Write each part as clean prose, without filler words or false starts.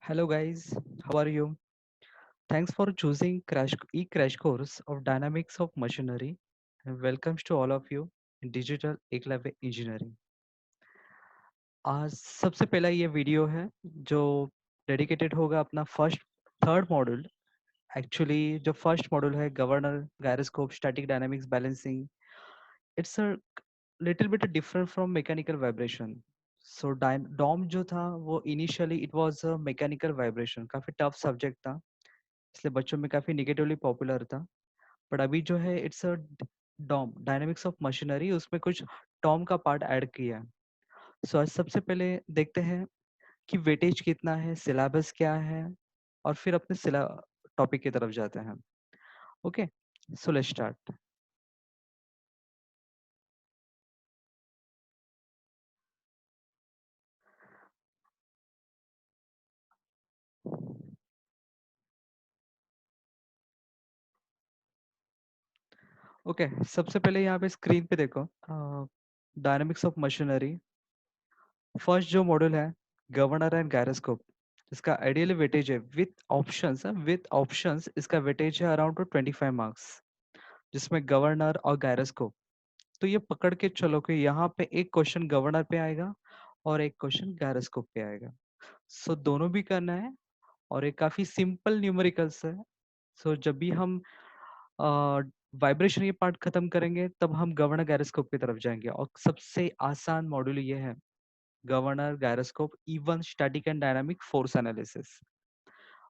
Hello guys, how are you? Thanks for choosing crash course of Dynamics of Machinery and welcomes to all of you in Digital Eklavya Engineering. आज सबसे पहला ये video है जो dedicated होगा अपना first third module. Actually जो first module है governor gyroscope static dynamics balancing. It's a little bit different from mechanical vibration. So DOM जो था वो initially it was a mechanical vibration, काफी टफ सब्जेक्ट था, इसलिए बच्चों में काफी निगेटिवली पॉपुलर था. बट अभी जो है it's a DOM dynamics of machinery, उसमें कुछ टॉम का पार्ट ऐड किया है. सो आज सबसे पहले देखते हैं कि वेटेज कितना है, सिलेबस क्या है, और फिर अपने टॉपिक की तरफ जाते हैं. Okay, so let's start. Okay, सबसे पहले यहाँ पे स्क्रीन पे देखो डायनामिक्स ऑफ मशीनरी. फर्स्ट जो मॉड्यूल है गवर्नर एंड गायरोस्कोप, इसका आइडियल वेटेज है विथ ऑप्शंस इसका वेटेज है अराउंड टू 25 मार्क्स, जिसमें गवर्नर और गायरोस्कोप. तो ये पकड़ के चलो कि यहाँ पे एक क्वेश्चन गवर्नर पे आएगा और एक क्वेश्चन गायरोस्कोप पे आएगा. सो दोनों भी करना है और एक काफी सिंपल न्यूमेरिकल्स है. सो जब भी हम वाइब्रेशन ये पार्ट खत्म करेंगे तब हम गवर्नर गायरोस्कोप की तरफ जाएंगे, और सबसे आसान मॉड्यूल ये है governor gyroscope even static and dynamic force analysis.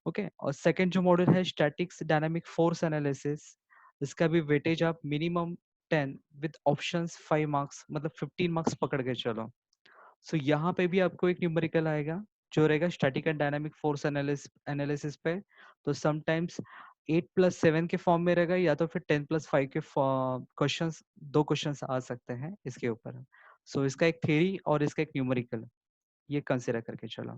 Okay, और सेकंड जो मॉड्यूल है स्टैटिक्स डायनामिक फोर्स एनालिसिस, इसका भी वेटेज आप मिनिमम 10 विद ऑप्शंस 5 मार्क्स, मतलब 15 मार्क्स पकड़ के चलो. सो यहाँ पे भी आपको एक न्यूमेरिकल आएगा जो रहेगा static and dynamic force analysis पे. तो समटाइम्स 8+7 के फॉर्म में रहेगा, या तो फिर 10+5 के क्वेश्चंस, दो क्वेश्चंस आ सकते हैं इसके ऊपर. सो इसका एक थ्योरी और इसका एक न्यूमेरिकल, ये कंसिडर करके चलो.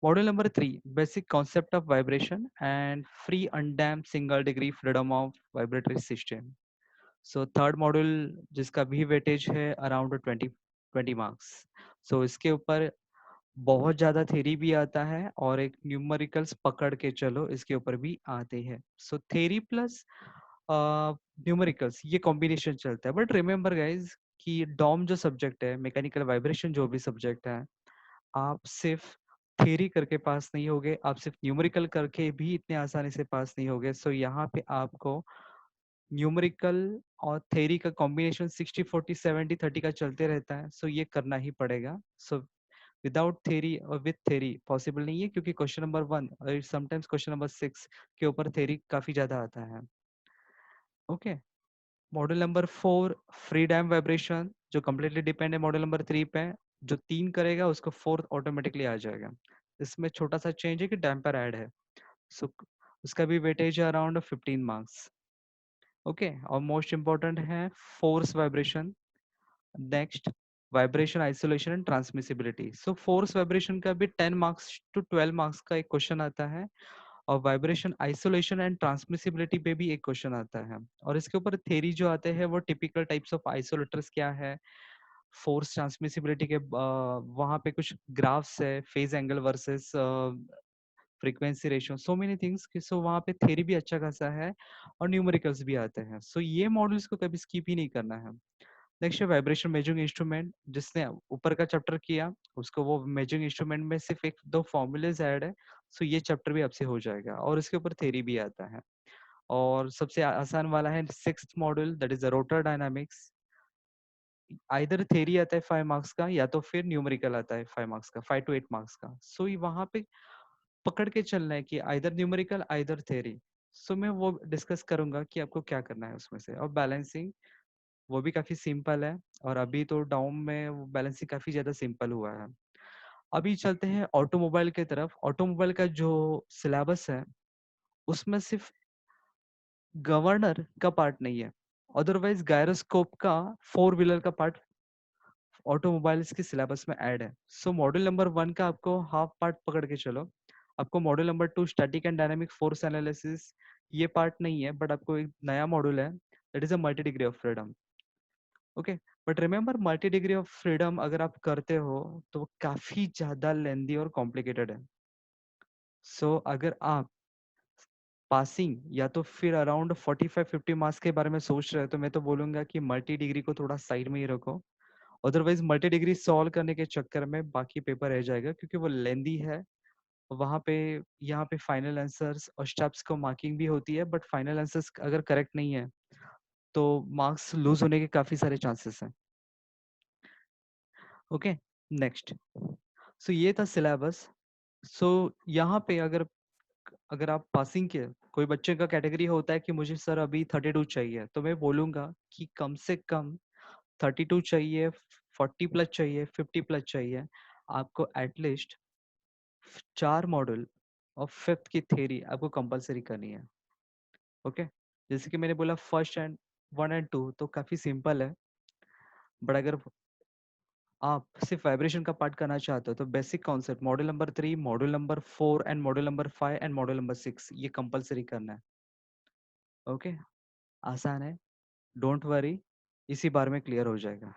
Module number 3, basic concept of vibration and free undamped single degree freedom of vibratory system. So third module जिसका भी वेटेज है अराउंड 20 मार्क्स. सो इसके ऊपर बहुत ज्यादा थ्योरी भी आता है और एक न्यूमेरिकल्स पकड़ के चलो इसके ऊपर भी आते हैं. सो थ्योरी प्लस न्यूमेरिकल्स ये कॉम्बिनेशन चलता है. बट रिमेंबर गाइज कि डॉम जो सब्जेक्ट है, मैकेनिकल वाइब्रेशन जो भी सब्जेक्ट है, आप सिर्फ थ्योरी करके पास नहीं होगे, आप सिर्फ न्यूमेरिकल करके भी इतने आसानी से पास नहीं होगे. सो यहाँ पे आपको न्यूमेरिकल और थ्योरी का कॉम्बिनेशन 60-40 70-30 का चलते रहता है. सो ये करना ही पड़ेगा. सो विदाउट थ्योरी और विथ थ्योरी पॉसिबल नहीं है, क्योंकि क्वेश्चन नंबर 1 और समटाइम्स क्वेश्चन नंबर 6 के ऊपर थ्योरी काफी ज्यादा आता है. Okay, model number 4 free dam vibration, जो कम्प्लीटली डिपेंड है मॉडल नंबर 3 पे. जो 3 करेगा उसको फोर्थ ऑटोमेटिकली आ जाएगा. इसमें छोटा सा चेंज है कि डैम्पर ऐड है. सो उसका भी वेटेज है अराउंड 15 मार्क्स. ओके, और मोस्ट इम्पोर्टेंट है force vibration. Next, vibration isolation and transmissibility. So force vibration का भी 10 मार्क्स to 12 मार्क्स का एक क्वेश्चन आता है, और वाइब्रेशन आइसोलेशन एंड ट्रांसमिसिबिलिटी पे भी एक क्वेश्चन आता है. और इसके ऊपर थ्योरी जो आते हैं वो टिपिकल टाइप्स ऑफ आइसोलेटर्स क्या है, फोर्स ट्रांसमिसिबिलिटी के वहाँ पे कुछ ग्राफ्स है, phase angle versus frequency ratio, so many things कि सो वहाँ पे थ्योरी भी अच्छा खासा है और न्यूमेरिकल्स भी आते हैं. सो ये मॉडल्स को कभी स्किप ही नहीं करना है. नेक्स्ट है वाइब्रेशन मेजरिंग इंस्ट्रूमेंट. जिसने ऊपर का चैप्टर किया उसको वो मेजरिंग इंस्ट्रूमेंट में सिर्फ एक दो फॉर्मूलेज ऐड है. सो ये चैप्टर भी आपसे हो जाएगा और इसके ऊपर थ्योरी भी आता है. और सबसे आसान वाला है sixth module, that is rotor dynamics. Either theory आता है 5 मार्क्स का, या तो फिर न्यूमेरिकल आता है 5 मार्क्स का, 5 to 8 मार्क्स का. सो वहां पे पकड़ के चलना है कि आइदर न्यूमेरिकल आइदर थ्योरी. सो मैं वो डिस्कस करूंगा कि आपको क्या करना है उसमें से. और बैलेंसिंग वो भी काफी सिंपल है, और अभी तो डाउन में बैलेंसिंग काफी ज्यादा सिंपल हुआ है. अभी चलते हैं ऑटोमोबाइल की तरफ. ऑटोमोबाइल का जो सिलेबस है उसमें सिर्फ गवर्नर का पार्ट नहीं है, अदरवाइज गायरोस्कोप का 4 व्हीलर का पार्ट ऑटोमोबाइल्स के सिलेबस में ऐड है. सो मॉड्यूल नंबर 1 का आपको हाफ पार्ट पकड़ के चलो. आपको module number 2 static and dynamic force analysis, ये पार्ट नहीं है, बट आपको एक नया मॉड्यूल है, that is a multi degree of freedom. Okay, but remember multi degree of freedom अगर आप करते हो तो वो काफी ज्यादा लेंदी और कॉम्प्लिकेटेड है. अगर आप पासिंग या तो फिर अराउंड 45-50 मार्क्स के बारे में सोच रहे हो, तो मैं तो बोलूंगा कि मल्टी डिग्री को थोड़ा साइड में ही रखो। अदरवाइज मल्टी डिग्री सॉल्व करने के चक्कर में बाकी पेपर रह जाएगा, क्योंकि वो लेंदी है। वहाँ पे यहाँ पे फाइनल आंसर्स और स्टेप्स को मार्किंग भी होती है, बट फाइनल आंसर्स अगर करेक्ट नहीं है तो मार्क्स लूज होने के काफी सारे चांसेस हैं। Okay, next. ये था सिलेबस। यहाँ पे अगर अगर आप पासिंग के कोई बच्चे का कैटेगरी होता है कि मुझे सर अभी 32 चाहिए, तो मैं बोलूंगा कि कम से कम 32 चाहिए, 40 प्लस चाहिए, 50 प्लस चाहिए। आपको एटलीस्ट 4 मॉडल और फिफ्थ की थ्योरी आपको कंपलसरी करनी है। ओके, जैसे कि मैंने बोला फर्स्ट एंड 1 एंड 2 तो काफी सिंपल है, बट अगर आप सिर्फ वाइब्रेशन का पार्ट करना चाहते हो तो basic concept model number 3, model number 4 and model number 5 and model number 6 ये कंपलसरी करना है। ओके, आसान है, डोंट वरी, इसी बार में क्लियर हो जाएगा।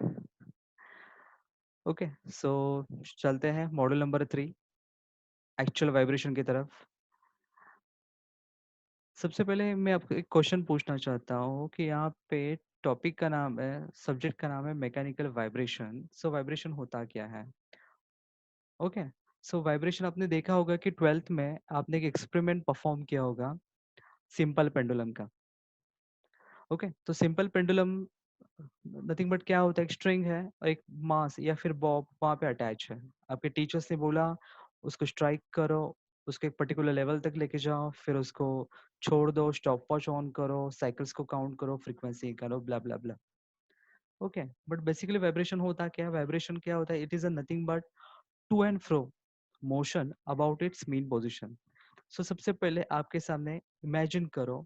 ओके, सो चलते हैं मॉडल नंबर 3, एक्चुअल वाइब्रेशन की तरफ। सबसे पहले मैं आपको एक क्वेश्चन पूछना चाहता हूँ कि यहाँ पे टॉपिक का नाम है, सब्जेक्ट का नाम है मैकेनिकल वाइब्रेशन। वाइब्रेशन होता क्या है? ओके, वाइब्रेशन आपने देखा होगा कि 12th में आपने एक एक्सपेरिमेंट परफॉर्म किया होगा सिंपल पेंडुलम का। ओके, तो सिंपल पेंडुलम नथिंग बट क्या होता है, एक स्ट्रिंग है और एक मास या फिर बॉब वहाँ पे अटैच है। आपके टीचर्स ने बोला उसको स्ट्राइक करो, उसको एक पर्टिकुलर लेवल तक लेके जाओ, फिर उसको छोड़ दो, स्टॉप वॉच ऑन करो, साइकिल्स को काउंट करो, फ्रीक्वेंसी करो, blah blah blah. Okay, but basically vibration होता क्या है? वाइब्रेशन क्या होता है? It is a nothing but to and fro motion about its mean position. सबसे पहले आपके सामने इमेजिन करो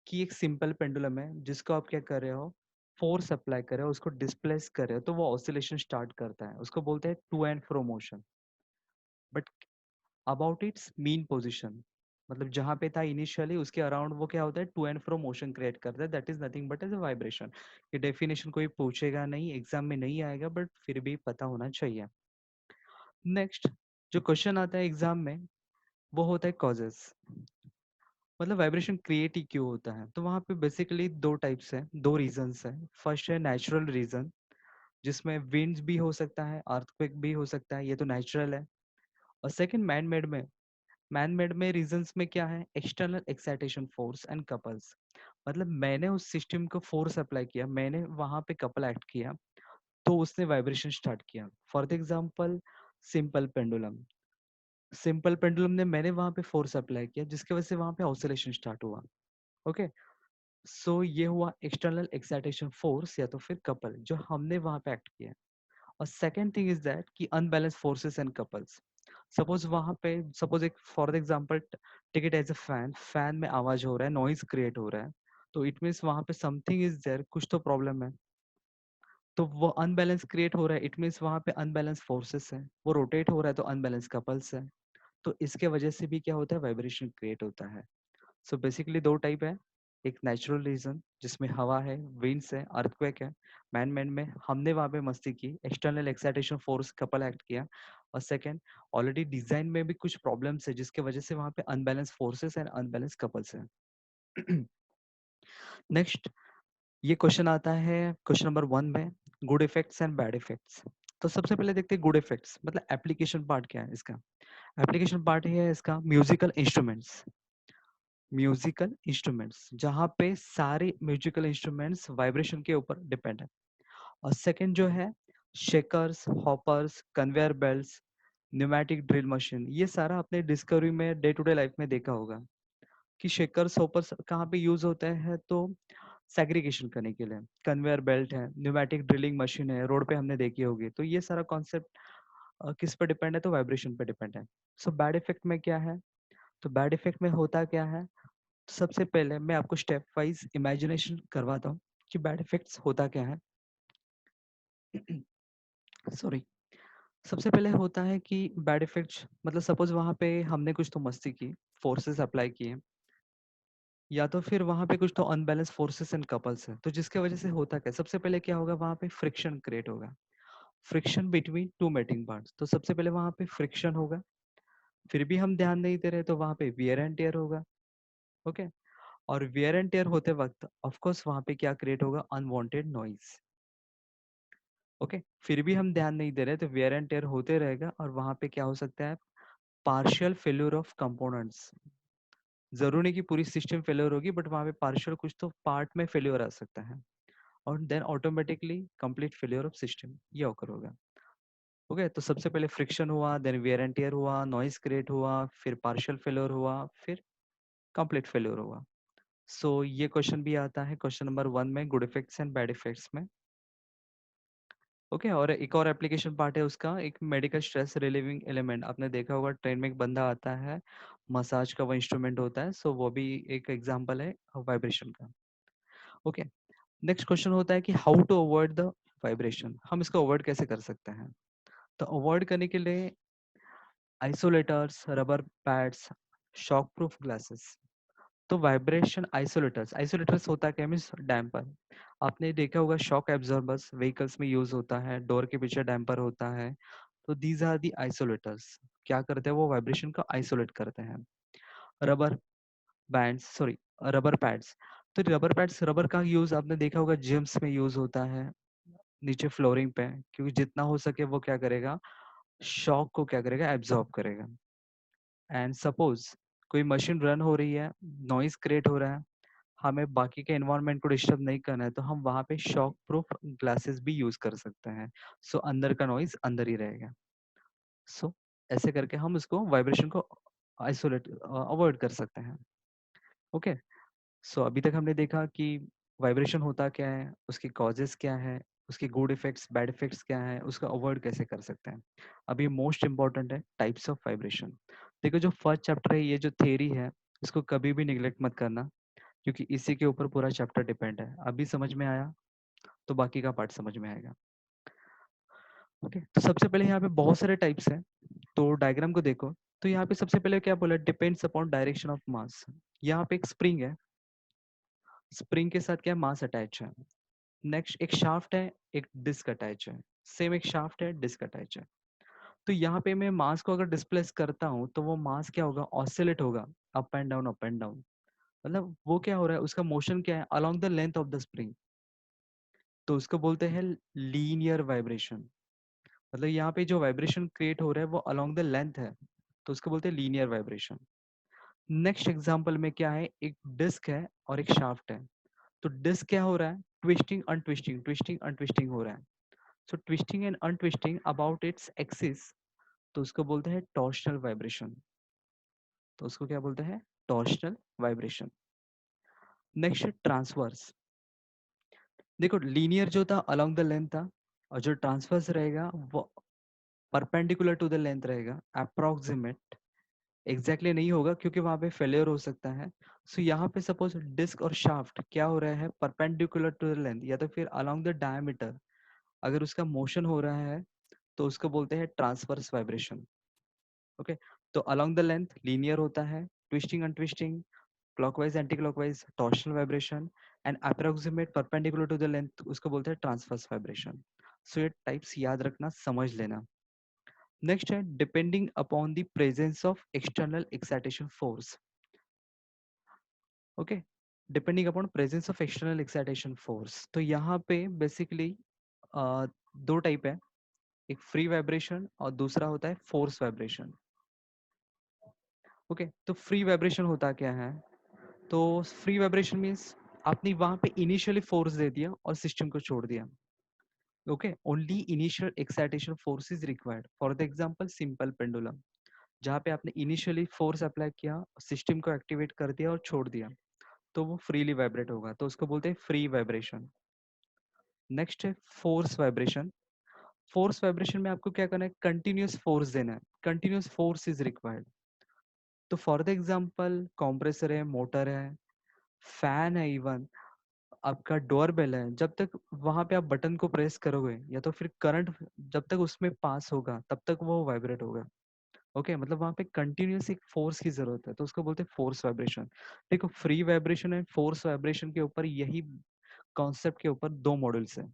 कि एक सिंपल पेंडुलम है जिसको आप क्या कर रहे हो, फोर्स अप्लाई कर रहे हो, उसको डिस्प्लेस कर रहे हो, तो वो ऑसिलेशन स्टार्ट करता है, उसको बोलते हैं to and fro motion. But about its mean position, मतलब जहां पे था इनिशियली उसके अराउंड वो क्या होता है, to and fro motion create करता है। That is nothing but as a vibration. ये डेफिनेशन कोई पूछेगा नहीं, एग्जाम में नहीं आएगा, बट फिर भी पता होना चाहिए। नेक्स्ट जो क्वेश्चन आता है एग्जाम में वो होता है कॉजेस, मतलब वाइब्रेशन क्रिएट ही क्यों होता है। तो वहाँ पे बेसिकली दो टाइप्स है, दो रीजंस है। फर्स्ट है नेचुरल रीजन, जिसमें विंड्स भी हो सकता है, अर्थक्वेक भी हो सकता है, ये तो नेचुरल है। और सेकंड मैन मेड में रीजंस में क्या है, external excitation force and couples. मतलब मैंने उस सिस्टम को फोर्स अप्लाई किया, मैंने वहां पे कपल एक्ट किया, तो उसने वाइब्रेशन स्टार्ट किया। For example simple pendulum, simple pendulum ने मैंने वहां पे फोर्स अप्लाई किया जिसकी वजह से वहां पे ऑसिलेशन स्टार्ट हुआ। ओके, ये हुआ एक्सटर्नल एक्साइटेशन फोर्स या तो फिर कपल जो हमने वहां पे एक्ट किया। और सेकेंड थिंग इज दैट कि unbalance forces and couples. Suppose वहां पे, सपोज एक for example take it as a fan, fan में आवाज हो रहा है, नॉइज क्रिएट हो रहा है, तो इट मीन्स वहां पे समथिंग इज देयर, कुछ तो प्रॉब्लम है। तो वो अनबैलेंस क्रिएट हो रहा है, इट मीन्स वहां पे अनबैलेंस फोर्सेस है। वो रोटेट हो रहा है तो अनबैलेंस कपल्स है। तो इसके वजह से भी क्या होता है, वाइब्रेशन क्रिएट होता है। बेसिकली दो टाइप है, एक नेचुरल रीजन जिसमें हवा है, विंड्स है, अर्थक्वेक है। मैन में हमने वहां पे मस्ती की, external excitation force couple act किया। और सेकंड, ऑलरेडी डिजाइन में भी कुछ प्रॉब्लम्स है जिसके वजह से वहां पे unbalance forces and unbalance couples है। नेक्स्ट, ये क्वेश्चन आता है क्वेश्चन नंबर 1 में, good effects and bad effects. तो सबसे पहले देखते हैं गुड इफेक्ट्स, मतलब एप्लीकेशन पार्ट क्या है इसका। एप्लीकेशन पार्ट ये है इसका, म्यूजिकल इंस्ट्रूमेंट्स, म्यूजिकल इंस्ट्रूमेंट्स जहाँ पे सारे म्यूजिकल इंस्ट्रूमेंट्स वाइब्रेशन के ऊपर डिपेंड है। और सेकंड जो है, shakers, hoppers, conveyor belts, pneumatic drill machine, ये सारा आपने डिस्कवरी में डे टू डे लाइफ में देखा होगा कि शेकर्स हॉपर्स कहाँ पे यूज होते हैं, तो सेग्रीगेशन करने के लिए। कन्वेयर बेल्ट है, न्यूमेटिक ड्रिलिंग मशीन है, रोड पे हमने देखी होगी। तो ये सारा कॉन्सेप्ट किस पे डिपेंड है, तो वाइब्रेशन पे डिपेंड है। बैड इफेक्ट में क्या है, तो बैड इफेक्ट में होता क्या है, सबसे पहले मैं आपको स्टेप वाइज इमेजिनेशन करवाता हूँ कि बैड इफेक्ट्स होता क्या है। सॉरी, सबसे पहले होता है कि बैड इफेक्ट्स मतलब सपोज वहां पे हमने कुछ तो मस्ती की, फोर्सेस अप्लाई किए, या तो फिर वहां पे कुछ तो अनबैलेंस फोर्सेस एंड कपल्स है, तो जिसके वजह से होता क्या, सबसे पहले क्या होगा, वहां पे फ्रिक्शन क्रिएट होगा, friction between two mating parts. तो सबसे पहले वहां पे फ्रिक्शन होगा, फिर भी हम ध्यान नहीं दे रहे तो वहाँ पे वियर एंड टेयर होगा। ओके, और वियर एंड टेयर होते वक्त ऑफ कोर्स वहाँ पे क्या क्रिएट होगा, अनवांटेड नॉइज। ओके, फिर भी हम ध्यान नहीं दे रहे तो वियर एंड टेयर होते रहेगा और वहाँ पे क्या हो सकता है, पार्शियल फेल्यूर ऑफ कंपोनेंट्स। जरूरी नहीं कि पूरी सिस्टम फेल्योर होगी, बट वहाँ पे पार्शियल कुछ तो पार्ट में फेल्योर आ सकता है, और then automatically complete failure of system ये occur होगा। ओके, तो सबसे पहले फ्रिक्शन हुआ, देन वेयर एंड टियर हुआ, नॉइस क्रिएट हुआ, फिर पार्शियल फेल्योर हुआ, फिर कंप्लीट फेल्योर हुआ। सो ये क्वेश्चन भी आता है क्वेश्चन नंबर 1 में, good effects and bad effects में। ओके, और एक और एप्लीकेशन पार्ट है उसका, एक मेडिकल स्ट्रेस रिलीविंग एलिमेंट। आपने देखा होगा ट्रेन में एक बंदा आता है, मसाज का वो इंस्ट्रूमेंट होता है, सो वो भी एक एग्जांपल है वाइब्रेशन का। ओके, नेक्स्ट क्वेश्चन होता है कि how to avoid the vibration, हम इसको अवॉइड कैसे कर सकते हैं। तो अवॉइड करने के लिए isolators, rubber pads, shock proof glasses. तो वाइब्रेशन आइसोलेटर्स, आइसोलेटर्स होता क्या, मीन्स डैम्पर। आपने देखा होगा शॉक एब्जॉर्बर्स व्हीकल्स में यूज होता है, डोर के पीछे डैम्पर होता है। तो दीज आर दी आइसोलेटर्स, क्या करते हैं वो वाइब्रेशन को आइसोलेट करते हैं। Rubber bands, sorry, rubber pads. तो रबर पैड्स, रबर का यूज आपने देखा होगा जिम्स में यूज होता है, नीचे फ्लोरिंग पे, क्योंकि जितना हो सके वो क्या करेगा, शॉक को क्या करेगा, एब्जॉर्ब करेगा। एंड सपोज कोई मशीन रन हो रही है, नॉइज क्रिएट हो रहा है, हमें बाकी के एनवायरनमेंट को डिस्टर्ब नहीं करना है, तो हम वहाँ पे शॉक प्रूफ ग्लासेस भी यूज कर सकते हैं। सो अंदर का नॉइज अंदर ही रहेगा। सो ऐसे करके हम उसको वाइब्रेशन को आइसोलेट अवॉइड कर सकते हैं। ओके, सो अभी तक हमने देखा कि वाइब्रेशन होता क्या है, उसकी कॉजेस क्या है, उसके गुड इफेक्ट्स बैड इफेक्ट्स क्या है, उसका अवॉइड कैसे कर सकते हैं। अभी मोस्ट इंपॉर्टेंट है टाइप्स ऑफ वाइब्रेशन। देखो जो फर्स्ट चैप्टर है, ये जो थ्योरी है, इसको कभी भी निग्लेक्ट मत करना, क्योंकि इसी के ऊपर पूरा चैप्टर डिपेंड है। अभी समझ में आया तो बाकी का पार्ट समझ में आएगा। ओके, तो सबसे पहले यहाँ पे बहुत सारे टाइप्स हैं, तो डायग्राम को देखो। तो यहाँ पे सबसे पहले क्या बोला, depends upon direction of mass. यहाँ पे एक स्प्रिंग है, स्प्रिंग के साथ क्या मास अटैच है। नेक्स्ट एक शाफ्ट है, एक डिस्क अटैच है, सेम एक शाफ्ट है, डिस्क अटैच है। तो यहाँ पे मैं मास को अगर डिस्प्लेस करता हूँ तो वो मास क्या होगा, ऑसिलेट होगा, up and down up and down. मतलब वो क्या हो रहा है, उसका मोशन क्या है, along the length of the spring. तो उसको बोलते हैं लीनियर वाइब्रेशन। मतलब यहाँ पे जो वाइब्रेशन क्रिएट हो रहा है वो अलोंग द लेंथ है, तो उसको बोलते हैं लीनियर वाइब्रेशन। नेक्स्ट एग्जांपल में क्या है, एक डिस्क है और एक शाफ्ट है। तो डिस्क क्या हो रहा है, ट्विस्टिंग अनट्विस्टिंग, ट्विस्टिंग अनट्विस्टिंग हो रहा है। So twisting and untwisting about its axis, तो उसको बोलते हैं टॉर्शनल वाइब्रेशन। तो उसको क्या बोलते हैं, टॉर्शनल वाइब्रेशन। नेक्स्ट है ट्रांसवर्स। देखो लीनियर जो था अलोंग द लेंथ था, और जो ट्रांसवर्स रहेगा वो परपेंडिकुलर टू द लेंथ रहेगा, अप्रोक्सीमेट। एग्जैक्टली नहीं होगा क्योंकि वहां पे फेलियर हो सकता है। सो यहाँ पे सपोज डिस्क और शाफ्ट क्या हो रहा है, परपेंडिकुलर टू द लेंथ या तो फिर अलोंग द डायमीटर, अगर उसका मोशन हो रहा है तो उसको बोलते हैं ट्रांसवर्स वाइब्रेशन। ओके, तो अलोंग द लेंथ लीनियर होता है, twisting untwisting, clockwise anti clockwise torsional vibration, and approximate perpendicular to the length उसको बोलते हैं ट्रांसवर्स वाइब्रेशन। सो ये टाइप्स याद रखना, समझ लेना। नेक्स्ट है depending upon the presence of external excitation force. Okay, depending upon presence of external excitation force. तो यहाँ पे बेसिकली दो टाइप है, एक फ्री वाइब्रेशन और दूसरा होता है फोर्स वाइब्रेशन। ओके, तो फ्री वाइब्रेशन होता क्या है, तो फ्री वाइब्रेशन मीन्स आपने वहां पे इनिशियली फोर्स दे दिया और सिस्टम को छोड़ दिया। Okay, only initial excitation force is required, for the example simple pendulum, जहाँ पे आपने इनिशियली फोर्स अप्लाई किया, सिस्टम को एक्टिवेट कर दिया और छोड़ दिया, तो वो फ्रीली वाइब्रेट होगा, तो उसको बोलते हैं फ्री वाइब्रेशन। नेक्स्ट है फोर्स वाइब्रेशन। फोर्स वाइब्रेशन में आपको क्या करना है, कंटिन्यूस फोर्स देना है, कंटिन्यूस फोर्स इज रिक्वायर्ड। तो फॉर द एग्जांपल कंप्रेसर है, मोटर है, फैन है, इवन आपका डोर बेल है, जब तक वहां पे आप बटन को प्रेस करोगे या तो फिर करंट जब तक उसमें पास होगा तब तक वो वाइब्रेट होगा। ओके, मतलब वहां पे कंटिन्यूस एक फोर्स की जरूरत है, तो उसको बोलते हैं फोर्स वाइब्रेशन। देखो free vibration and force vibration के ऊपर यही कॉन्सेप्ट के ऊपर दो मॉडल्स है।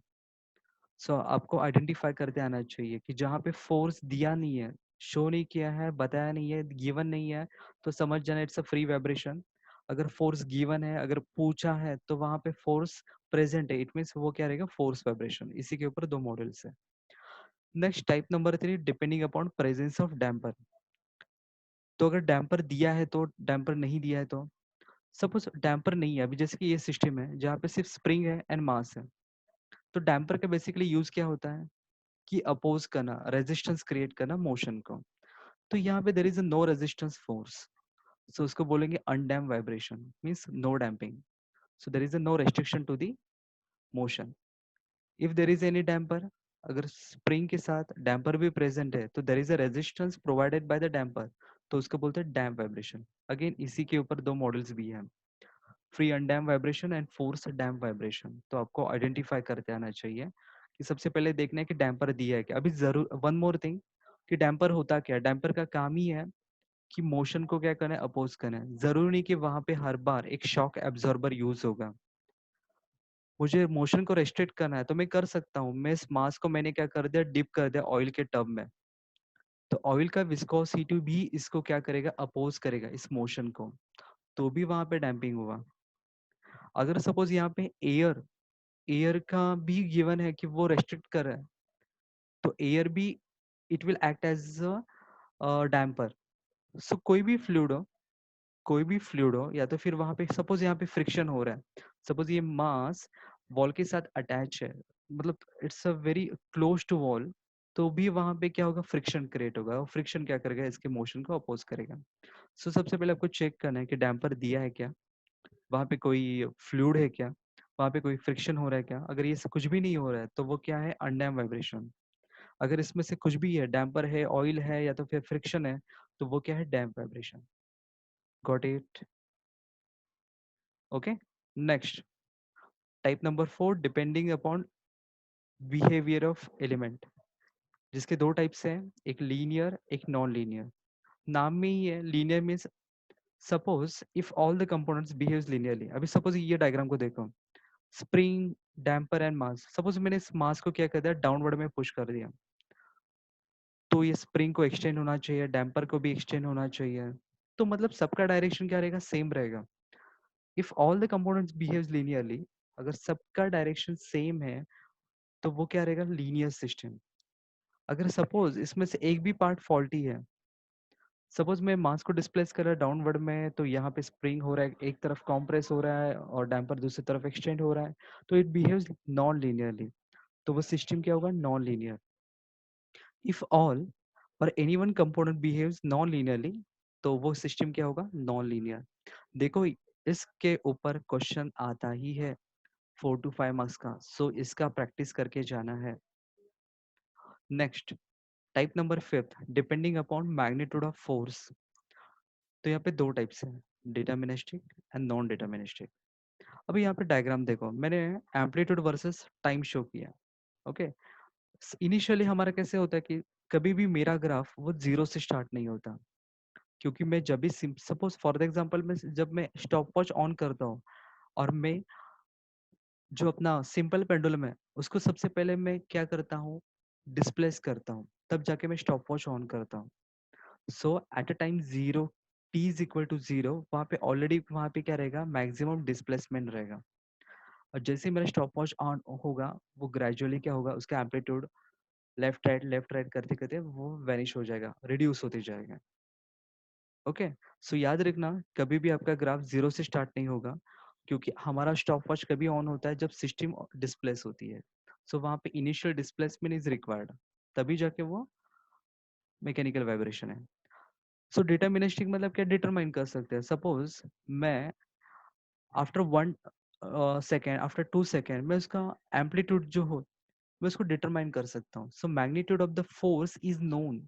सो आपको आइडेंटिफाई करते आना चाहिए कि जहाँ पे फोर्स दिया नहीं है शो नहीं किया है, बताया नहीं है, गिवन नहीं है, तो समझ जाना इट्स अ फ्री वाइब्रेशन। अगर फोर्स गिवन है, अगर पूछा है, तो वहां पे फोर्स प्रेजेंट है, इट मीन्स वो क्या रहेगा, फोर्स वाइब्रेशन। इसी के ऊपर दो मॉडल्स है। Next type number 3, depending upon presence of damper. तो अगर डैम्पर दिया है तो, डैम्पर नहीं दिया है तो। सपोज डैम्पर नहीं है, अभी जैसे कि ये सिस्टम है जहाँ पे सिर्फ स्प्रिंग है एंड मास है, तो डैम्पर का बेसिकली यूज क्या होता है कि अपोज करना, रेजिस्टेंस क्रिएट करना मोशन को। तो यहाँ पे there is no resistance force, so उसको बोलेंगे undamp vibration, means no damping. So there is no restriction to the motion. If there is any damper, अगर स्प्रिंग के साथ डैम्पर भी प्रेजेंट है, तो there is a resistance provided by the damper, तो उसको बोलते हैं डैम्प वाइब्रेशन। अगेन इसी के ऊपर दो मॉडल्स भी हैं, free undamp vibration and force damp vibration. तो आपको आइडेंटिफाई करते आना चाहिए कि सबसे पहले देखना है कि डैम्पर दिया है क्या। अभी जरूर वन मोर थिंग, कि डैम्पर होता क्या है, डैम्पर का काम ही है कि मोशन को क्या करना है, अपोज करना है। जरूरी नहीं कि वहां पे हर बार एक शॉक एब्जॉर्बर यूज होगा। मुझे मोशन को रेस्ट्रिक्ट करना है तो मैं कर सकता हूँ, मैं इस मास को मैंने क्या कर दिया, डिप कर दिया ऑयल के टब में, तो ऑयल का विस्कोसिटी भी इसको क्या करेगा, अपोज करेगा इस मोशन को, तो भी वहां पे डैम्पिंग हुआ। अगर सपोज यहाँ पे एयर, एयर का भी गिवन है कि वो रेस्ट्रिक्ट कर रहा है, तो एयर भी it will act as a damper. So कोई भी फ्लूइड हो, या तो फिर वहां पे सपोज यहाँ पे फ्रिक्शन हो रहा है, सपोज ये मास वॉल के साथ अटैच है, मतलब it's a very close to wall, तो भी वहां पे क्या होगा, फ्रिक्शन क्रिएट होगा, और फ्रिक्शन क्या करेगा, इसके मोशन को अपोज करेगा। सो सबसे पहले आपको चेक करना है कि डैम्पर दिया है क्या, वहां पे कोई फ्लूइड है क्या, वहां पे कोई फ्रिक्शन हो रहा है क्या। अगर ये कुछ भी नहीं हो रहा है तो वो क्या है, अनडैम्प वाइब्रेशन। अगर इसमें से कुछ भी है, डैम्पर है, ऑयल है, या तो फिर फ्रिक्शन है, तो वो क्या है, damp vibration. Got it? Okay. Next, type number 4, depending upon behaviour of element, जिसके दो टाइप्स हैं, एक लीनियर एक नॉन लीनियर। नाम में ही है, linear means suppose if all the components behaves linearly. अभी सपोज ये डायग्राम को देखो, spring, damper and mass. Suppose मैंने इस मास को क्या कर दिया, डाउनवर्ड में पुश कर दिया, तो ये स्प्रिंग को एक्सटेंड होना चाहिए, डैम्पर को भी एक्सटेंड होना चाहिए, तो मतलब सबका डायरेक्शन क्या रहेगा, सेम रहेगा। If all the components behaves linearly, अगर सबका डायरेक्शन सेम है, तो वो क्या रहेगा, लीनियर सिस्टम। अगर सपोज इसमें से एक भी पार्ट फॉल्टी है, सपोज मैं मास को डिस्प्लेस कर रहा है डाउनवर्ड में, तो यहाँ पे स्प्रिंग हो रहा है, एक तरफ कॉम्प्रेस हो रहा है और डैम्पर दूसरी तरफ एक्सटेंड हो रहा है, तो इट बिहेव्स नॉन लीनियरली, तो वो सिस्टम क्या होगा, नॉन लीनियर। इफ ऑल और any one component behaves non linearly, तो वो सिस्टम क्या होगा, नॉन लीनियर। देखो इसके ऊपर क्वेश्चन आता ही है 4 to 5 मार्क्स का, सो इसका प्रैक्टिस करके जाना है। Next, type number 5, depending upon magnitude of force. तो यहाँ पे दो टाइप्स हैं, डिटर्मिनिस्टिक एंड नॉन डिटर्मिनिस्टिक। अभी यहाँ पे डायग्राम देखो, मैंने एम्पलीट्यूड वर्सेस टाइम शो किया। ओके, इनिशियली हमारा कैसे होता है कि कभी भी मेरा ग्राफ वो जीरो से स्टार्ट नहीं होता, क्योंकि मैं जब भी सपोज फॉर द एग्जांपल में जब मैं स्टॉप वॉच ऑन करता हूँ, और मैं जो अपना सिंपल पेंडुलम है उसको सबसे पहले मैं क्या करता हूँ, डिस्प्लेस करता हूँ, तब जाके मैं स्टॉप वॉच ऑन करता हूँ। So at a time zero, T is equal to zero, वहाँ पे ऑलरेडी वहाँ पे क्या रहेगा, मैक्सिमम डिस्प्लेसमेंट रहेगा। और जैसे ही मेरा स्टॉप वॉच ऑन होगा, वो ग्रेजुअली क्या होगा, उसका एम्पलीट्यूड लेफ्ट राइट करते करते वो वैनिश हो जाएगा, रिड्यूस होते जाएगा। ओके, सो याद रखना, कभी भी आपका ग्राफ जीरो से स्टार्ट नहीं होगा, क्योंकि हमारा स्टॉप वॉच कभी ऑन होता है जब सिस्टम डिस्प्लेस होती है। सो वहाँ पे इनिशियल डिस्प्लेसमेंट इज रिक्वायर्ड, तभी जाके वो मैकेनिकल वाइब्रेशन है। सो डिटर्मिनिस्टिक मतलब क्या, डिटरमाइन कर सकते हैं। सपोज मैं आफ्टर 1 सेकेंड, आफ्टर 2 सेकेंड, मैं उसका एम्पलीट्यूड जो हो, मैं उसको डिटरमाइन कर सकता हूँ। So magnitude of the force is known.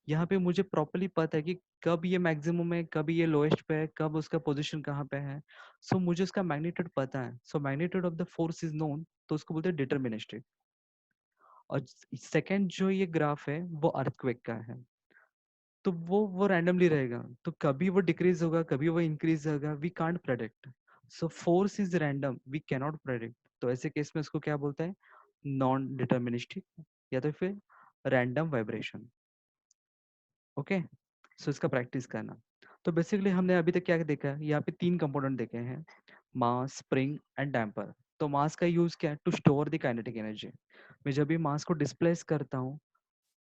यहाँ पे मुझे प्रॉपरली पता है कि कब ये मैक्सिमम है, कब ये लोएस्ट पे है, कब उसका पोजीशन कहाँ पे है। सो मुझे उसका मैग्नीट्यूड पता है, so magnitude of the force is known, तो उसको बोलते हैं डिटर्मिनिस्टिक। और सेकंड जो ये ग्राफ है वो अर्थक्वेक का है, तो वो रैंडमली रहेगा, तो कभी वो डिक्रीज होगा, कभी वो इंक्रीज होगा, we can't predict. So force is random, we cannot predict, तो ऐसे केस में उसको क्या बोलते हैं, नॉन डिटर्मिनिस्टिक, या तो फिर रैंडम वाइब्रेशन। ओके, सो इसका प्रैक्टिस करना। तो बेसिकली हमने अभी तक क्या देखा है, यहाँ पे 3 कंपोनेंट देखे हैं, मास, स्प्रिंग एंड डैम्पर। तो मास का यूज़ क्या है? To store the kinetic energy. मैं जब भी मास को डिस्प्लेस करता हूँ,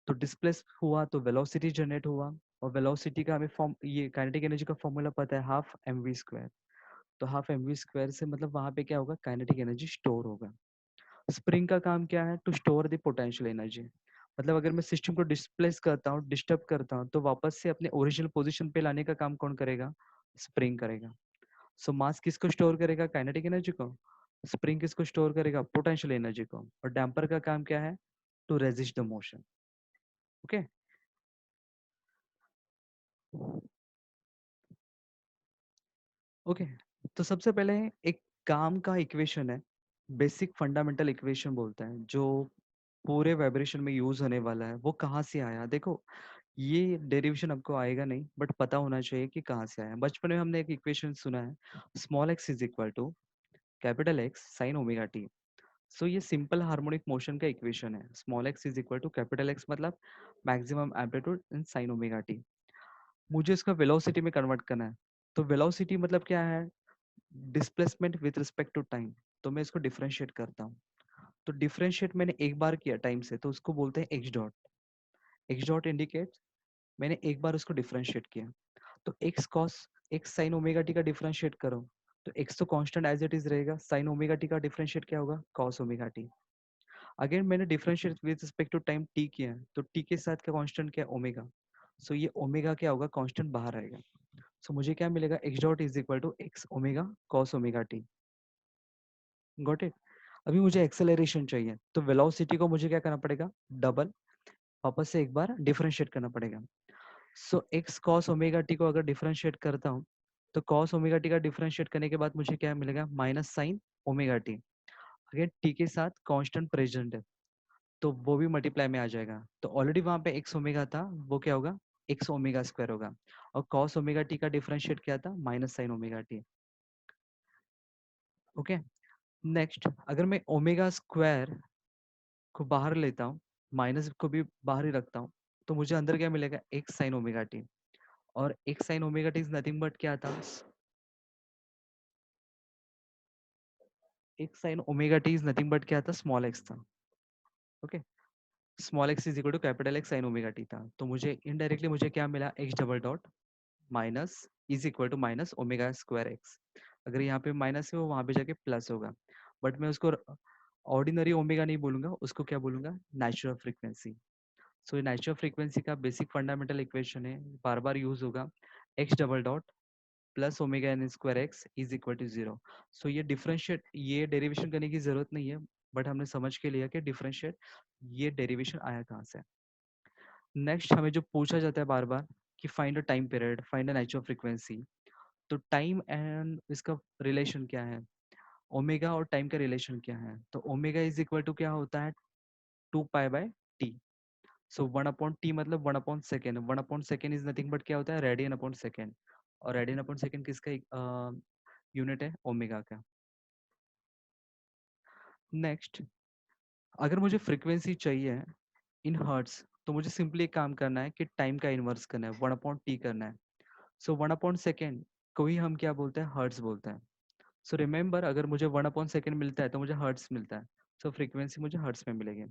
तो डिस्प्लेस हुआ तो वेलोसिटी जनरेट हुआ, और वेलोसिटी का हमें फॉर्म, ये काइनेटिक एनर्जी का फॉर्मूला पता है, हाफ एम वी स्क्वायर। तो हाफ एम वी स्क्वायर से मतलब वहाँ पे क्या होगा, काइनेटिक एनर्जी स्टोर होगा। स्प्रिंग का काम क्या है? To store the potential energy. मतलब अगर मैं सिस्टम को डिस्प्लेस करता हूँ, डिस्टर्ब करता हूँ, तो वापस से अपने ओरिजिनल पोजीशन पे लाने का काम कौन करेगा? स्प्रिंग करेगा। सो मास किसको स्टोर करेगा? काइनेटिक एनर्जी को। स्प्रिंग किसको स्टोर करेगा? पोटेंशियल एनर्जी को। और डैम्पर का काम क्या है? To resist the motion. Okay. Okay, तो सबसे पहले एक काम का इक्वेशन है, बेसिक फंडामेंटल इक्वेशन बोलता है, जो पूरे वाइब्रेशन में यूज होने वाला है। वो कहाँ से आया? देखो, ये डेरिवेशन आपको आएगा नहीं, बट पता होना चाहिए कि कहाँ से आया। बचपन में हमने एक इक्वेशन सुना है, small x is equal to capital X sine omega T. So ये सिंपल हार्मोनिक मोशन का इक्वेशन है। Small x is equal to capital X मतलब maximum amplitude in sine omega T. मुझे इसका वेलोसिटी में कन्वर्ट करना है। तो वेलोसिटी मतलब क्या है? Displacement with respect to time. तो मैं इसको डिफरेंशिएट करता हूँ। तो डिफरेंशिएट मैंने एक बार किया टाइम से, तो उसको बोलते हैं x dot. X dot indicate मैंने एक बार उसको डिफरेंशिएट किया। तो x cos x sine omega t का डिफरेंशिएट करो, तो एक्स तो कांस्टेंट एज इट इज रहेगा, साइन ओमेगा टी का डिफरेंशिएट क्या होगा? Cos omega t. अगेन मैंने differentiate with respect to time t किया है, तो टी के साथ का कांस्टेंट क्या है? ओमेगा। सो ये ओमेगा क्या होगा? कांस्टेंट बाहर आएगा। सो मुझे क्या मिलेगा? X dot is equal to x omega cos omega t. Got it. अभी मुझे एक्सेलरेशन चाहिए, तो वेलोसिटी को मुझे क्या करना पड़ेगा? डबल, वापस से एक बार डिफरेंशिएट करना पड़ेगा। सो एक्स कॉस ओमेगा टी को अगर डिफरेंशिएट करता हूँ, तो कॉस ओमेगा टी का डिफरेंशिएट करने के बाद मुझे क्या मिलेगा? Minus sign omega T. अगर टी के साथ कांस्टेंट प्रेजेंट है, तो वो भी मल्टीप्लाई में आ जाएगा। तो ऑलरेडी वहां पे एक्स ओमेगा था, वो क्या होगा? एक्स ओमेगा स्क्वायर होगा। और कॉस ओमेगा टी का डिफरेंशिएट क्या था? Minus sign omega T. Okay. Next, अगर मैं ओमेगा स्क्वायर को बाहर लेता हूँ, माइनस को भी बाहर ही रखता हूँ, तो मुझे अंदर क्या मिलेगा? X sine omega T. और X sine omega T is nothing but क्या था? X sine omega T is nothing but क्या था? स्मॉल एक्स था। Okay, small x is equal to capital X sine omega T था। तो मुझे indirectly मुझे क्या मिला? X double dot minus is equal to minus omega square X. अगर यहाँ पे माइनस है, वो वहां पे जाके प्लस होगा। बट मैं उसको ऑर्डिनरी ओमेगा नहीं बोलूंगा, उसको क्या बोलूंगा? Natural frequency. सो ये नेचुरल फ्रीक्वेंसी का बेसिक फंडामेंटल इक्वेशन है, बार बार यूज होगा। X double dot plus omega N square X is equal to zero. So ये डिफरेंशिएट, ये डेरिवेशन करने की जरूरत नहीं है, बट हमने समझ के लिया कि डिफरेंशिएट, ये डेरिवेशन आया कहाँ से। नेक्स्ट हमें जो पूछा जाता है बार बार कि find a time period, find a natural frequency. तो टाइम एंड इसका रिलेशन क्या है? ओमेगा और टाइम का रिलेशन क्या है? तो ओमेगा इज इक्वल टू क्या होता है? 2 pi by T. So 1/t मतलब 1/सेकेंड। 1/सेकेंड इज नथिंग बट क्या होता है? रेडियन/सेकेंड। और रेडियन/सेकेंड किसका यूनिट है? ओमेगा का। नेक्स्ट, अगर मुझे फ्रीक्वेंसी चाहिए इन हर्ट्स, तो मुझे सिंपली एक काम करना है कि टाइम का इन्वर्स करना है, 1/t करना है। सो 1/सेकेंड को ही हम क्या बोलते हैं? हर्ट्स बोलते हैं। सो रिमेंबर, अगर मुझे 1/सेकेंड मिलता है, तो मुझे हर्ट्स मिलता है। सो फ्रीक्वेंसी मुझे हर्ट्स में मिलेगी।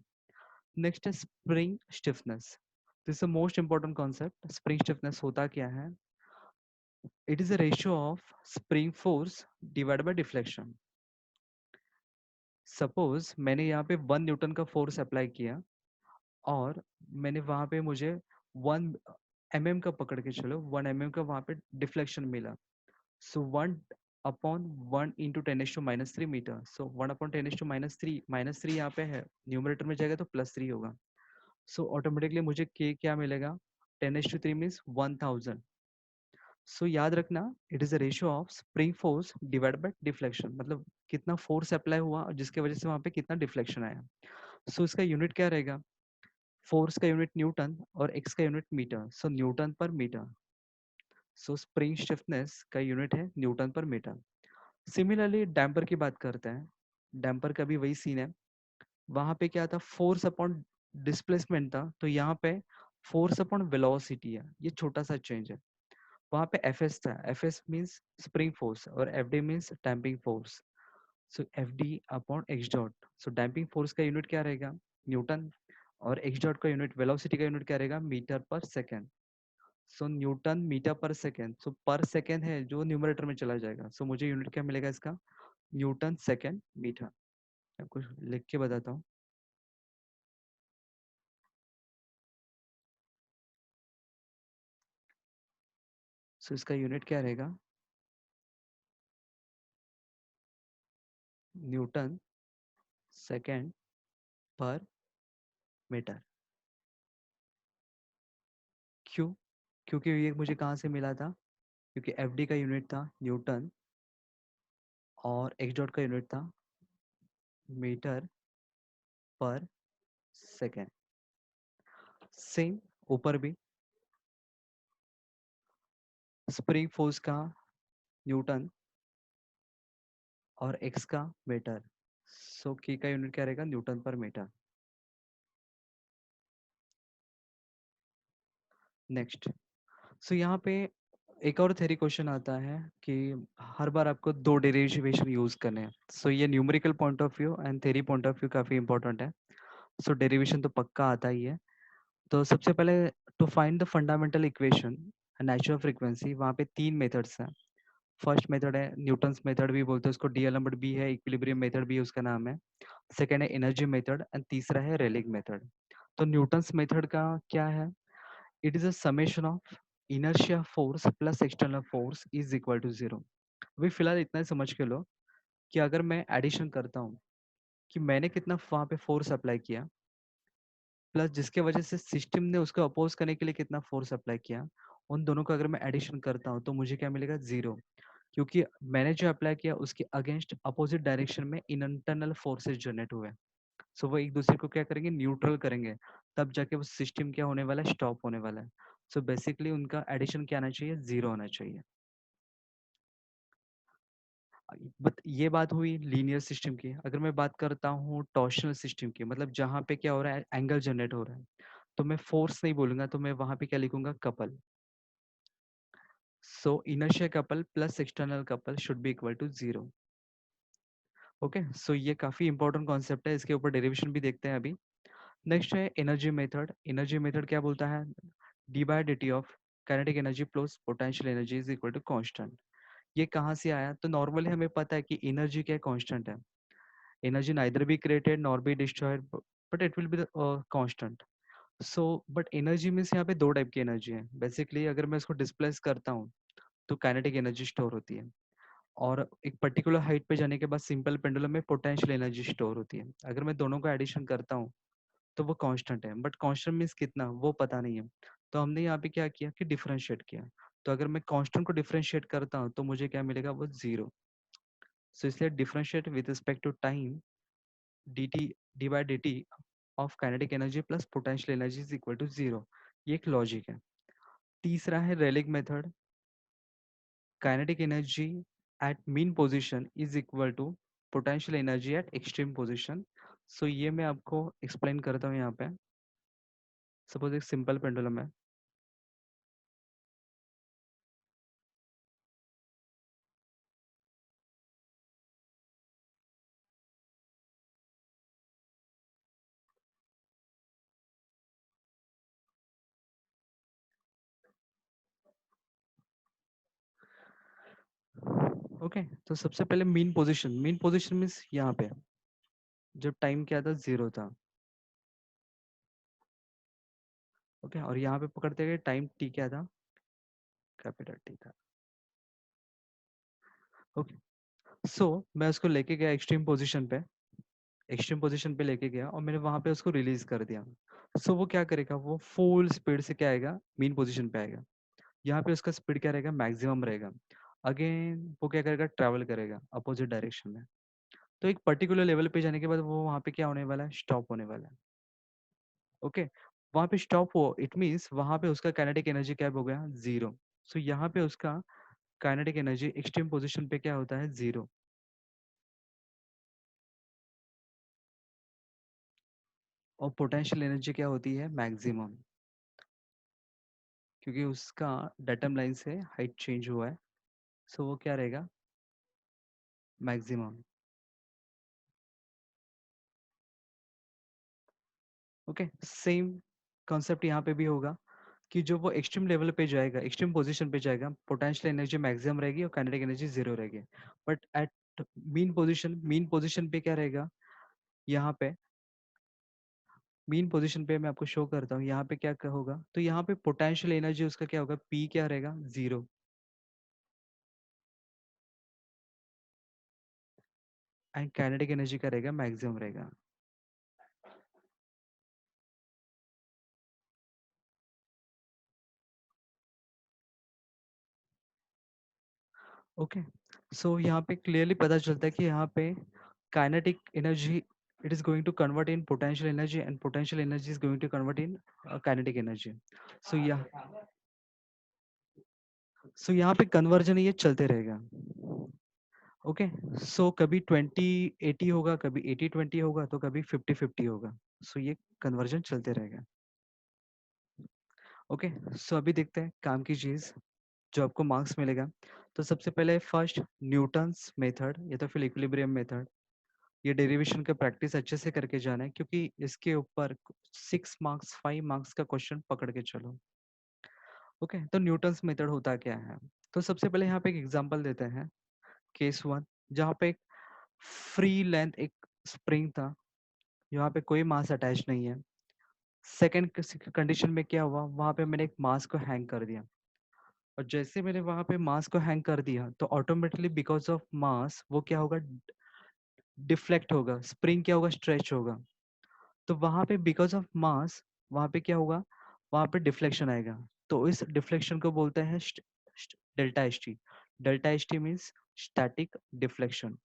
नेक्स्ट है spring stiffness. This is the most important concept. Spring stiffness होता क्या है? It is a ratio of spring force divide by deflection. Suppose मैंने यहाँ पे 1 न्यूटन का फोर्स अप्लाई किया, और मैंने वहां पे मुझे 1 mm का पकड़ के चलो, 1 mm का वहां पे डिफ्लेक्शन मिला। सो 1/10⁻³ मीटर। सो 1/10⁻³ -3 यहाँ पे है, न्यूमरेटर में जाएगा तो +3 होगा। सो ऑटोमेटिकली मुझे के क्या मिलेगा? 10⁻³ मीन्स 1000। सो याद रखना, it is a ratio of spring force divide by deflection, मतलब कितना फोर्स अप्लाई हुआ और जिसके वजह से वहां पे कितना डिफ्लेक्शन आया। सो इसका यूनिट क्या रहेगा? फोर्स का यूनिट न्यूटन और एक्स का यूनिट मीटर। सो न्यूटन पर मीटर। सो स्प्रिंग स्टिफनेस का यूनिट है Newton per metre. Similarly damper की बात करते हैं। डैम्पर का भी वही सीन है। वहां पे क्या था? फोर्स अपॉन डिस्प्लेसमेंट था, तो यहाँ पे फोर्स अपॉन वेलोसिटी है, ये छोटा सा चेंज है। वहाँ पे एफ एस था, F S means spring force और F D means damping force. So F D upon X dot, so damping force का यूनिट क्या रहेगा, न्यूटन, और एक्स डॉट का यूनिट, वेलोसिटी का यूनिट क्या रहेगा, metre per second. So newton metre per second, so per second है जो न्यूमरेटर में चला जाएगा, सो मुझे यूनिट क्या मिलेगा इसका, न्यूटन सेकेंड मीटर। आपको लिख के बताता हूँ। सो इसका यूनिट क्या रहेगा, न्यूटन सेकेंड पर मीटर। क्यों, क्योंकि ये मुझे कहाँ से मिला था, क्योंकि एफ डी का यूनिट था न्यूटन और एक्स डॉट का यूनिट था मीटर पर सेकेंड। सेम ऊपर भी, स्प्रिंग फोर्स का न्यूटन और एक्स का मीटर, सो की का यूनिट क्या रहेगा, न्यूटन पर मीटर। नेक्स्ट, सो यहाँ पे एक और थ्योरी क्वेश्चन आता है कि हर बार आपको दो डेरिवेशन यूज करने हैं। सो ये numerical point of view and theory point of view काफी इंपॉर्टेंट है। सो डेरिवेशन तो पक्का आता ही है। तो सबसे पहले, to find the fundamental equation natural frequency, वहाँ पे तीन मेथड्स हैं। फर्स्ट मेथड है न्यूटन्स मेथड भी बोलते हैं उसको, डीएलएमबर्ट भी है, इक्विलिब्रियम मेथड भी उसका नाम है। सेकेंड है एनर्जी मेथड एंड तीसरा है रेलिग मेथड। तो न्यूटन्स मेथड का क्या है, it is a summation of inertia force plus external force is equal to zero. अभी फिलहाल इतना ही समझ के लो कि अगर मैं एडिशन करता हूँ कि मैंने कितना वहाँ पे फोर्स अप्लाई किया, प्लस जिसके वजह से सिस्टम ने उसको अपोज करने के लिए कितना फोर्स अप्लाई किया, उन दोनों का अगर मैं एडिशन करता हूँ तो मुझे क्या मिलेगा, जीरो। क्योंकि मैंने जो अप्लाई किया उसके अगेंस्ट अपोजिट डायरेक्शन में इंटरनल फोर्सेस जनरेट हुए। सो वो एक दूसरे को क्या करेंगे, न्यूट्रल करेंगे, तब जाके वो सिस्टम क्या होने वाला है, स्टॉप होने वाला है। सो बेसिकली उनका एडिशन क्या आना चाहिए, जीरो होना चाहिए। बट ये बात हुई लीनियर सिस्टम की। अगर मैं बात करता हूँ टॉर्शनल सिस्टम की, मतलब जहाँ पे क्या हो रहा है, एंगल जनरेट हो रहा है, तो मैं फोर्स नहीं बोलूंगा, तो मैं वहां पे क्या लिखूंगा, couple. So inertia couple plus external couple should be equal to zero. Okay, so ये काफी इंपॉर्टेंट कॉन्सेप्ट है, इसके ऊपर डेरिवेशन भी देखते हैं अभी। नेक्स्ट है एनर्जी मेथड। एनर्जी मेथड क्या बोलता है, d by d T of kinetic energy plus potential energy is equal to constant. ये कहाँ से आया, तो नॉर्मली हमें पता है कि एनर्जी क्या कांस्टेंट है, energy neither be created nor be destroyed, but it will be constant. So but energy means यहाँ पे दो टाइप की एनर्जी है बेसिकली। अगर मैं इसको डिस्प्लेस करता हूँ तो काइनेटिक एनर्जी स्टोर होती है, और एक पर्टिकुलर हाइट पे जाने के बाद सिंपल पेंडुलम में पोटेंशियल एनर्जी स्टोर होती है। अगर मैं दोनों का एडिशन करता हूँ तो वो कांस्टेंट है, बट कांस्टेंट मीन्स कितना वो पता नहीं है। तो हमने यहाँ पे क्या किया कि डिफरेंशिएट किया। तो अगर मैं कांस्टेंट को डिफरेंशिएट करता हूँ तो मुझे क्या मिलेगा, वो जीरो। सो इसलिए differentiate with respect to time, D T D by D T of kinetic energy plus potential energy is equal to zero. ये एक लॉजिक है। तीसरा है Rayleigh method. Kinetic energy at mean position is equal to potential energy at extreme position. So ये मैं आपको explain करता हूँ यहाँ पे। सपोज एक सिंपल पेंडुलम है। ओके, तो सबसे पहले मीन पोजीशन मीन्स यहाँ पे जब टाइम क्या था, जीरो था। ओके, और यहाँ पे पकड़ते गए टाइम टी क्या था, कैपिटल टी था। ओके, सो मैं उसको लेके गया एक्सट्रीम पोजीशन पे, एक्सट्रीम पोजीशन पे लेके गया और मैंने वहां पे उसको रिलीज कर दिया। सो वो क्या करेगा, वो फुल स्पीड से क्या आएगा, मीन पोजीशन पे आएगा। यहाँ पे उसका स्पीड क्या रहेगा, मैक्सिमम रहेगा। अगेन वो क्या करेगा, ट्रैवल करेगा अपोजिट डायरेक्शन में। तो एक पर्टिकुलर लेवल पे जाने के बाद वो वहाँ पे क्या होने वाला है, स्टॉप होने वाला है। ओके, वहाँ पे स्टॉप हो इट मीन्स वहाँ पे उसका काइनेटिक एनर्जी क्या हो गया, जीरो। सो यहाँ पे उसका काइनेटिक एनर्जी एक्सट्रीम पोजीशन पे क्या होता है, जीरो। और पोटेंशियल एनर्जी क्या होती है, मैक्सिमम। क्योंकि उसका डेटम लाइन से हाइट चेंज हुआ है, सो वो क्या रहेगा, मैक्सिमम। ओके, सेम कॉन्सेप्ट यहाँ पे भी होगा कि जो वो एक्सट्रीम लेवल पे जाएगा, एक्सट्रीम पोजीशन पे जाएगा, पोटेंशियल एनर्जी मैक्सिमम रहेगी और काइनेटिक एनर्जी जीरो रहेगी। बट एट मीन पोजीशन पे क्या रहेगा, यहाँ पे मीन पोजीशन पे मैं आपको शो करता हूँ, यहाँ पे क्या होगा, तो यहाँ पे पोटेंशियल एनर्जी उसका क्या होगा, पी क्या रहेगा, जीरो, एंड काइनेटिक एनर्जी का रहेगा मैक्सिमम रहेगा। ओके, सो यहाँ पे क्लियरली पता चलता है कि यहाँ पे kinetic energy, it is going to convert in potential energy and potential energy is going to convert in kinetic energy. So यहाँ पे कन्वर्जन ये चलते रहेगा। ओके, सो कभी 20-80 होगा, कभी 80-20 होगा, तो कभी 50-50 होगा। सो ये कन्वर्जन चलते रहेगा। ओके, सो अभी देखते हैं काम की चीज जो आपको मार्क्स मिलेगा। तो सबसे पहले फर्स्ट न्यूटन्स मेथड या तो फिर इक्विलिब्रियम मेथड, ये डेरिवेशन का प्रैक्टिस अच्छे से करके जाना है, क्योंकि इसके ऊपर 6 मार्क्स 5 मार्क्स का क्वेश्चन पकड़ के चलो। ओके, तो न्यूटन्स मेथड होता क्या है, तो सबसे पहले यहाँ पे एक एग्जांपल देते हैं, केस 1, जहाँ पे एक फ्री लेंथ एक स्प्रिंग था, यहाँ पे कोई मास अटैच नहीं है। सेकेंड कंडीशन में क्या हुआ, वहां पे मैंने एक मास को हैंग कर दिया, और जैसे मैंने वहां पे मास को हैंग कर दिया तो ऑटोमेटिकली बिकॉज ऑफ मास वो क्या होगा, डिफ्लेक्ट होगा, स्प्रिंग क्या होगा, स्ट्रेच होगा। तो वहां पे बिकॉज ऑफ मास वहां पे क्या होगा, वहां पे डिफ्लेक्शन आएगा। तो इस डिफ्लेक्शन को बोलते हैं delta S T. Delta S T means static deflection.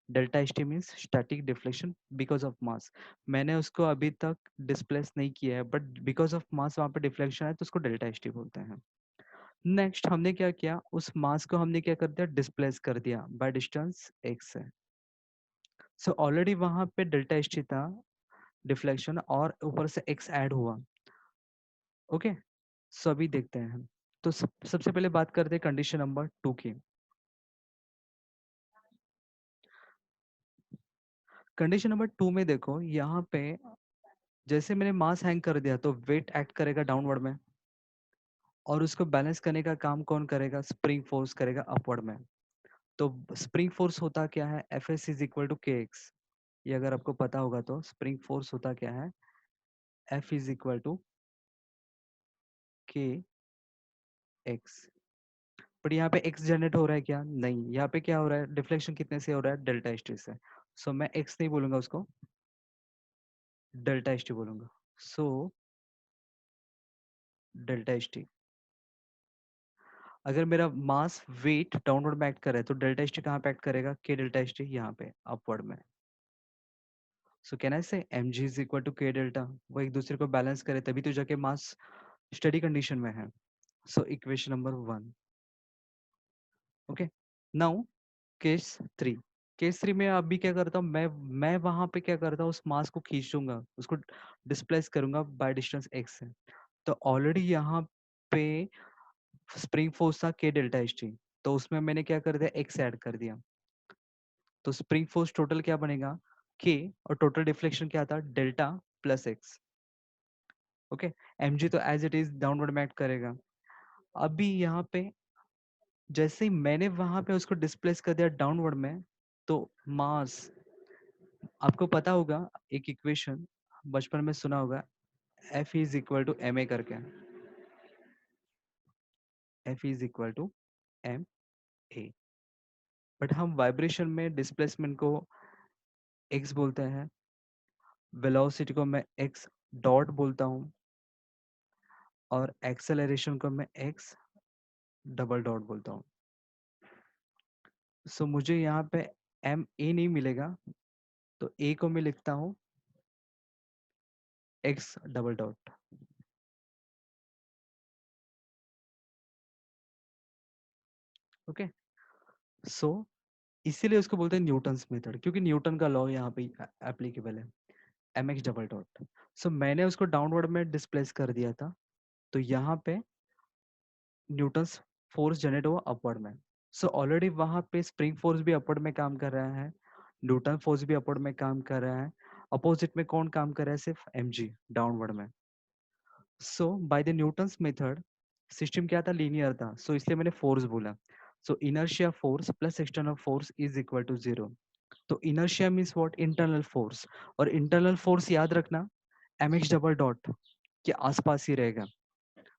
Delta S T means static deflection because of mass. मैंने उसको अभी तक डिस्प्लेस नहीं किया है, बट बिकॉज ऑफ मास वहां पे डिफ्लेक्शन है, तो उसको डेल्टा एस टी बोलते हैं। नेक्स्ट हमने क्या किया, उस मास को हमने क्या कर दिया, डिस्प्लेस कर दिया बाय डिस्टेंस एक्स से। सो ऑलरेडी वहां पे डेल्टा एस टी था, डिफ्लेक्शन, और ऊपर से एक्स ऐड हुआ। ओके, सो अभी देखते हैं हम। तो सबसे पहले बात करते हैं कंडीशन नंबर 2 की। कंडीशन नंबर 2 में देखो, यहाँ पे जैसे मैंने मास हैंग कर दिया तो वेट एक्ट करेगा डाउनवर्ड में, और उसको बैलेंस करने का काम कौन करेगा, स्प्रिंग फोर्स करेगा अपवर्ड में। तो स्प्रिंग फोर्स होता क्या है, f s is equal to k x. ये अगर आपको पता होगा तो स्प्रिंग फोर्स होता क्या है, F is equal to k x. But यहाँ पे एक्स जनरेट हो रहा है क्या, नहीं, यहाँ पे क्या हो रहा है, डिफ्लेक्शन कितने से हो रहा है, डेल्टा एस टी से। सो मैं एक्स नहीं बोलूंगा, उसको डेल्टा एस टी बोलूंगा। सो डेल्टा एस टी, अगर मेरा मास वेट डाउनवर्ड में एक्ट करे तो डेल्टा एस टी कहाँ पे एक्ट करेगा, के डेल्टा एस टी यहाँ पे अपवर्ड में। सो can I say m g is equal to k delta, वो एक दूसरे को बैलेंस करे तभी तो जाके मास स्टडी कंडीशन में है। So equation number 1। Okay, now case 3। Case 3 में अभी क्या करता हूँ, मैं वहां पे क्या करता हूँ, उस मास को खींचूंगा, उसको डिस्प्लेस करूंगा बाय डिस्टेंस एक्स से। तो ऑलरेडी यहाँ पे स्प्रिंग फोर्स था के डेल्टा एस टी, तो उसमें मैंने क्या कर दिया, एक्स ऐड कर दिया। तो स्प्रिंग फोर्स टोटल क्या बनेगा, के, और टोटल डिफ्लेक्शन क्या था, delta plus x. Okay, m g तो एज इट इज डाउनवर्ड में एक्ट करेगा। अभी यहाँ पे जैसे ही मैंने वहां पे उसको डिस्प्लेस कर दिया डाउनवर्ड में, तो मास, आपको पता होगा एक इक्वेशन बचपन में सुना होगा, F is equal to M A करके, F is equal to M A. But हम वाइब्रेशन में डिस्प्लेसमेंट को एक्स बोलते हैं, वेलोसिटी को मैं एक्स डॉट बोलता हूँ, और एक्सेलरेशन को मैं एक्स डबल डॉट बोलता हूँ। सो मुझे यहाँ पे एम ए नहीं मिलेगा, तो ए को मैं लिखता हूँ एक्स डबल डॉट। ओके, सो इसीलिए उसको बोलते हैं न्यूटन्स मेथड, क्योंकि न्यूटन का लॉ यहाँ पे एप्लीकेबल है, एम एक्स डबल डॉट। सो मैंने उसको डाउनवर्ड में डिस्प्लेस कर दिया था, तो यहाँ पे न्यूटन्स फोर्स जनरेट हुआ अपवर्ड में। सो ऑलरेडी वहां पे स्प्रिंग फोर्स भी अपवर्ड में काम कर रहा है, न्यूटन फोर्स भी अपवर्ड में काम कर रहा है। अपोजिट में कौन काम कर रहा है? सिर्फ mg डाउनवर्ड में। So by the Newton's method system क्या था? लीनियर था, सो इसलिए मैंने फोर्स बोला। So inertia force plus external force is equal to zero. तो inertia means what? Internal force. और इंटरनल फोर्स याद रखना mx डबल डॉट के आसपास ही रहेगा।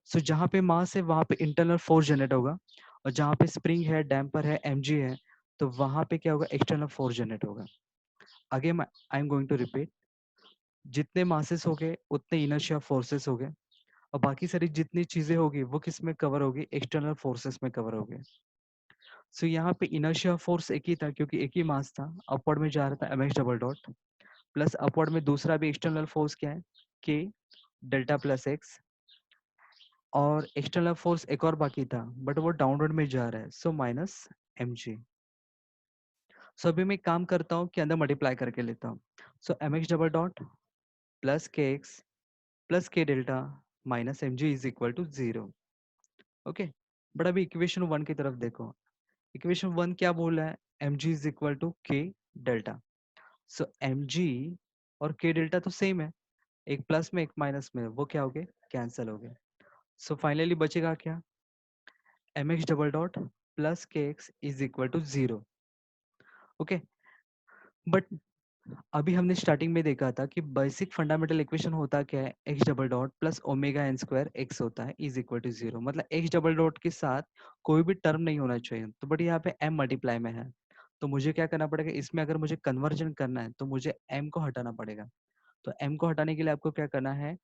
सो जहाँ पे मास है वहाँ पे इंटरनल फोर्स जनरेट होगा, और जहाँ पे स्प्रिंग है, डैम्पर है, mg है, तो वहाँ पे क्या होगा? एक्सटर्नल फोर्स जनरेट होगा। Again I am going to repeat, जितने मासेस हो गए उतने इनर्शिया फोर्सेस हो गए, और बाकी सारी जितनी चीजें होगी वो किस में कवर होगी? एक्सटर्नल फोर्सेस में कवर होगी। सो यहाँ पे इनर्शिया फोर्स एक ही था क्योंकि एक ही मास था, अपवर्ड में जा रहा था mx double dot, plus upward में दूसरा भी एक्सटर्नल फोर्स क्या है? k delta plus x. और एक्सटर्नल फोर्स एक और बाकी था बट वो डाउनवर्ड में जा रहा है, सो माइनस mg। सो अभी मैं काम करता हूँ कि अंदर मल्टीप्लाई करके लेता हूँ। So mx double dot plus के x plus k delta minus mg is equal to zero. Okay, but अभी इक्वेशन वन की तरफ देखो। इक्वेशन वन क्या बोल रहा है? mg is equal to k delta. So mg और के डेल्टा तो सेम है, एक प्लस में एक माइनस में, वो क्या हो गए? कैंसल हो गए। सो फाइनली बचेगा क्या? mx डबल डॉट प्लस के x is equal to zero. Okay, but अभी हमने स्टार्टिंग में देखा था कि बेसिक फंडामेंटल इक्वेशन होता क्या है? X double dot plus omega N square x होता है इज इक्वल टू जीरो। मतलब एक्स डबल डॉट के साथ कोई भी टर्म नहीं होना चाहिए, तो बट यहाँ पे एम मल्टीप्लाई में है, तो मुझे क्या करना पड़ेगा? इसमें अगर मुझे कन्वर्जन करना है तो मुझे एम को हटाना पड़ेगा। तो एम को हटाने के लिए आपको क्या करना है?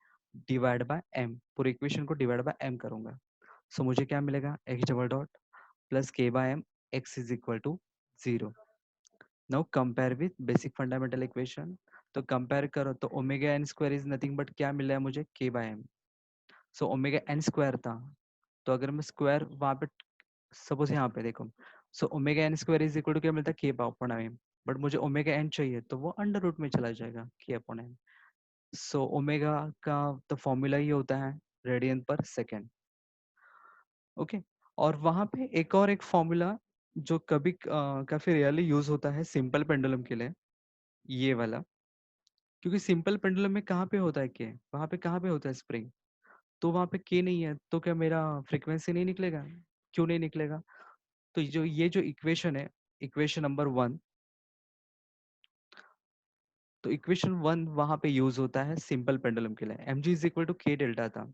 डिवाइड बाय एम, पूरी इक्वेशन को डिवाइड बाय एम करूंगा। सो मुझे क्या मिलेगा? X double dot plus k by m x is equal to zero. Now compare with basic fundamental equation. तो कंपेयर करो तो omega N square is nothing but क्या मिला है मुझे? K by m. So omega N square था, तो अगर मैं स्क्वायर वहां पे सपोज यहाँ पे देखो, so omega N square is equal to क्या मिलता है? K upon m. बट मुझे ओमेगा एन चाहिए तो वो अंडर रूट में चला जाएगा, के अपॉन एम। सो ओमेगा का तो फॉर्मूला ही होता है रेडियन पर सेकेंड। ओके, और वहां पे एक फॉर्मूला जो कभी काफी रेयरली यूज होता है सिंपल पेंडुलम के लिए, ये वाला। क्योंकि सिंपल पेंडुलम में कहाँ पे होता है के? वहाँ पे कहाँ पे होता है स्प्रिंग? तो वहाँ पे के नहीं है, तो क्या मेरा फ्रीक्वेंसी नहीं निकलेगा? क्यों नहीं निकलेगा? तो ये जो इक्वेशन है, इक्वेशन नंबर वन, तो इक्वेशन वन वहाँ पे यूज होता है सिंपल पेंडुलम के लिए। M g is equal to k delta था।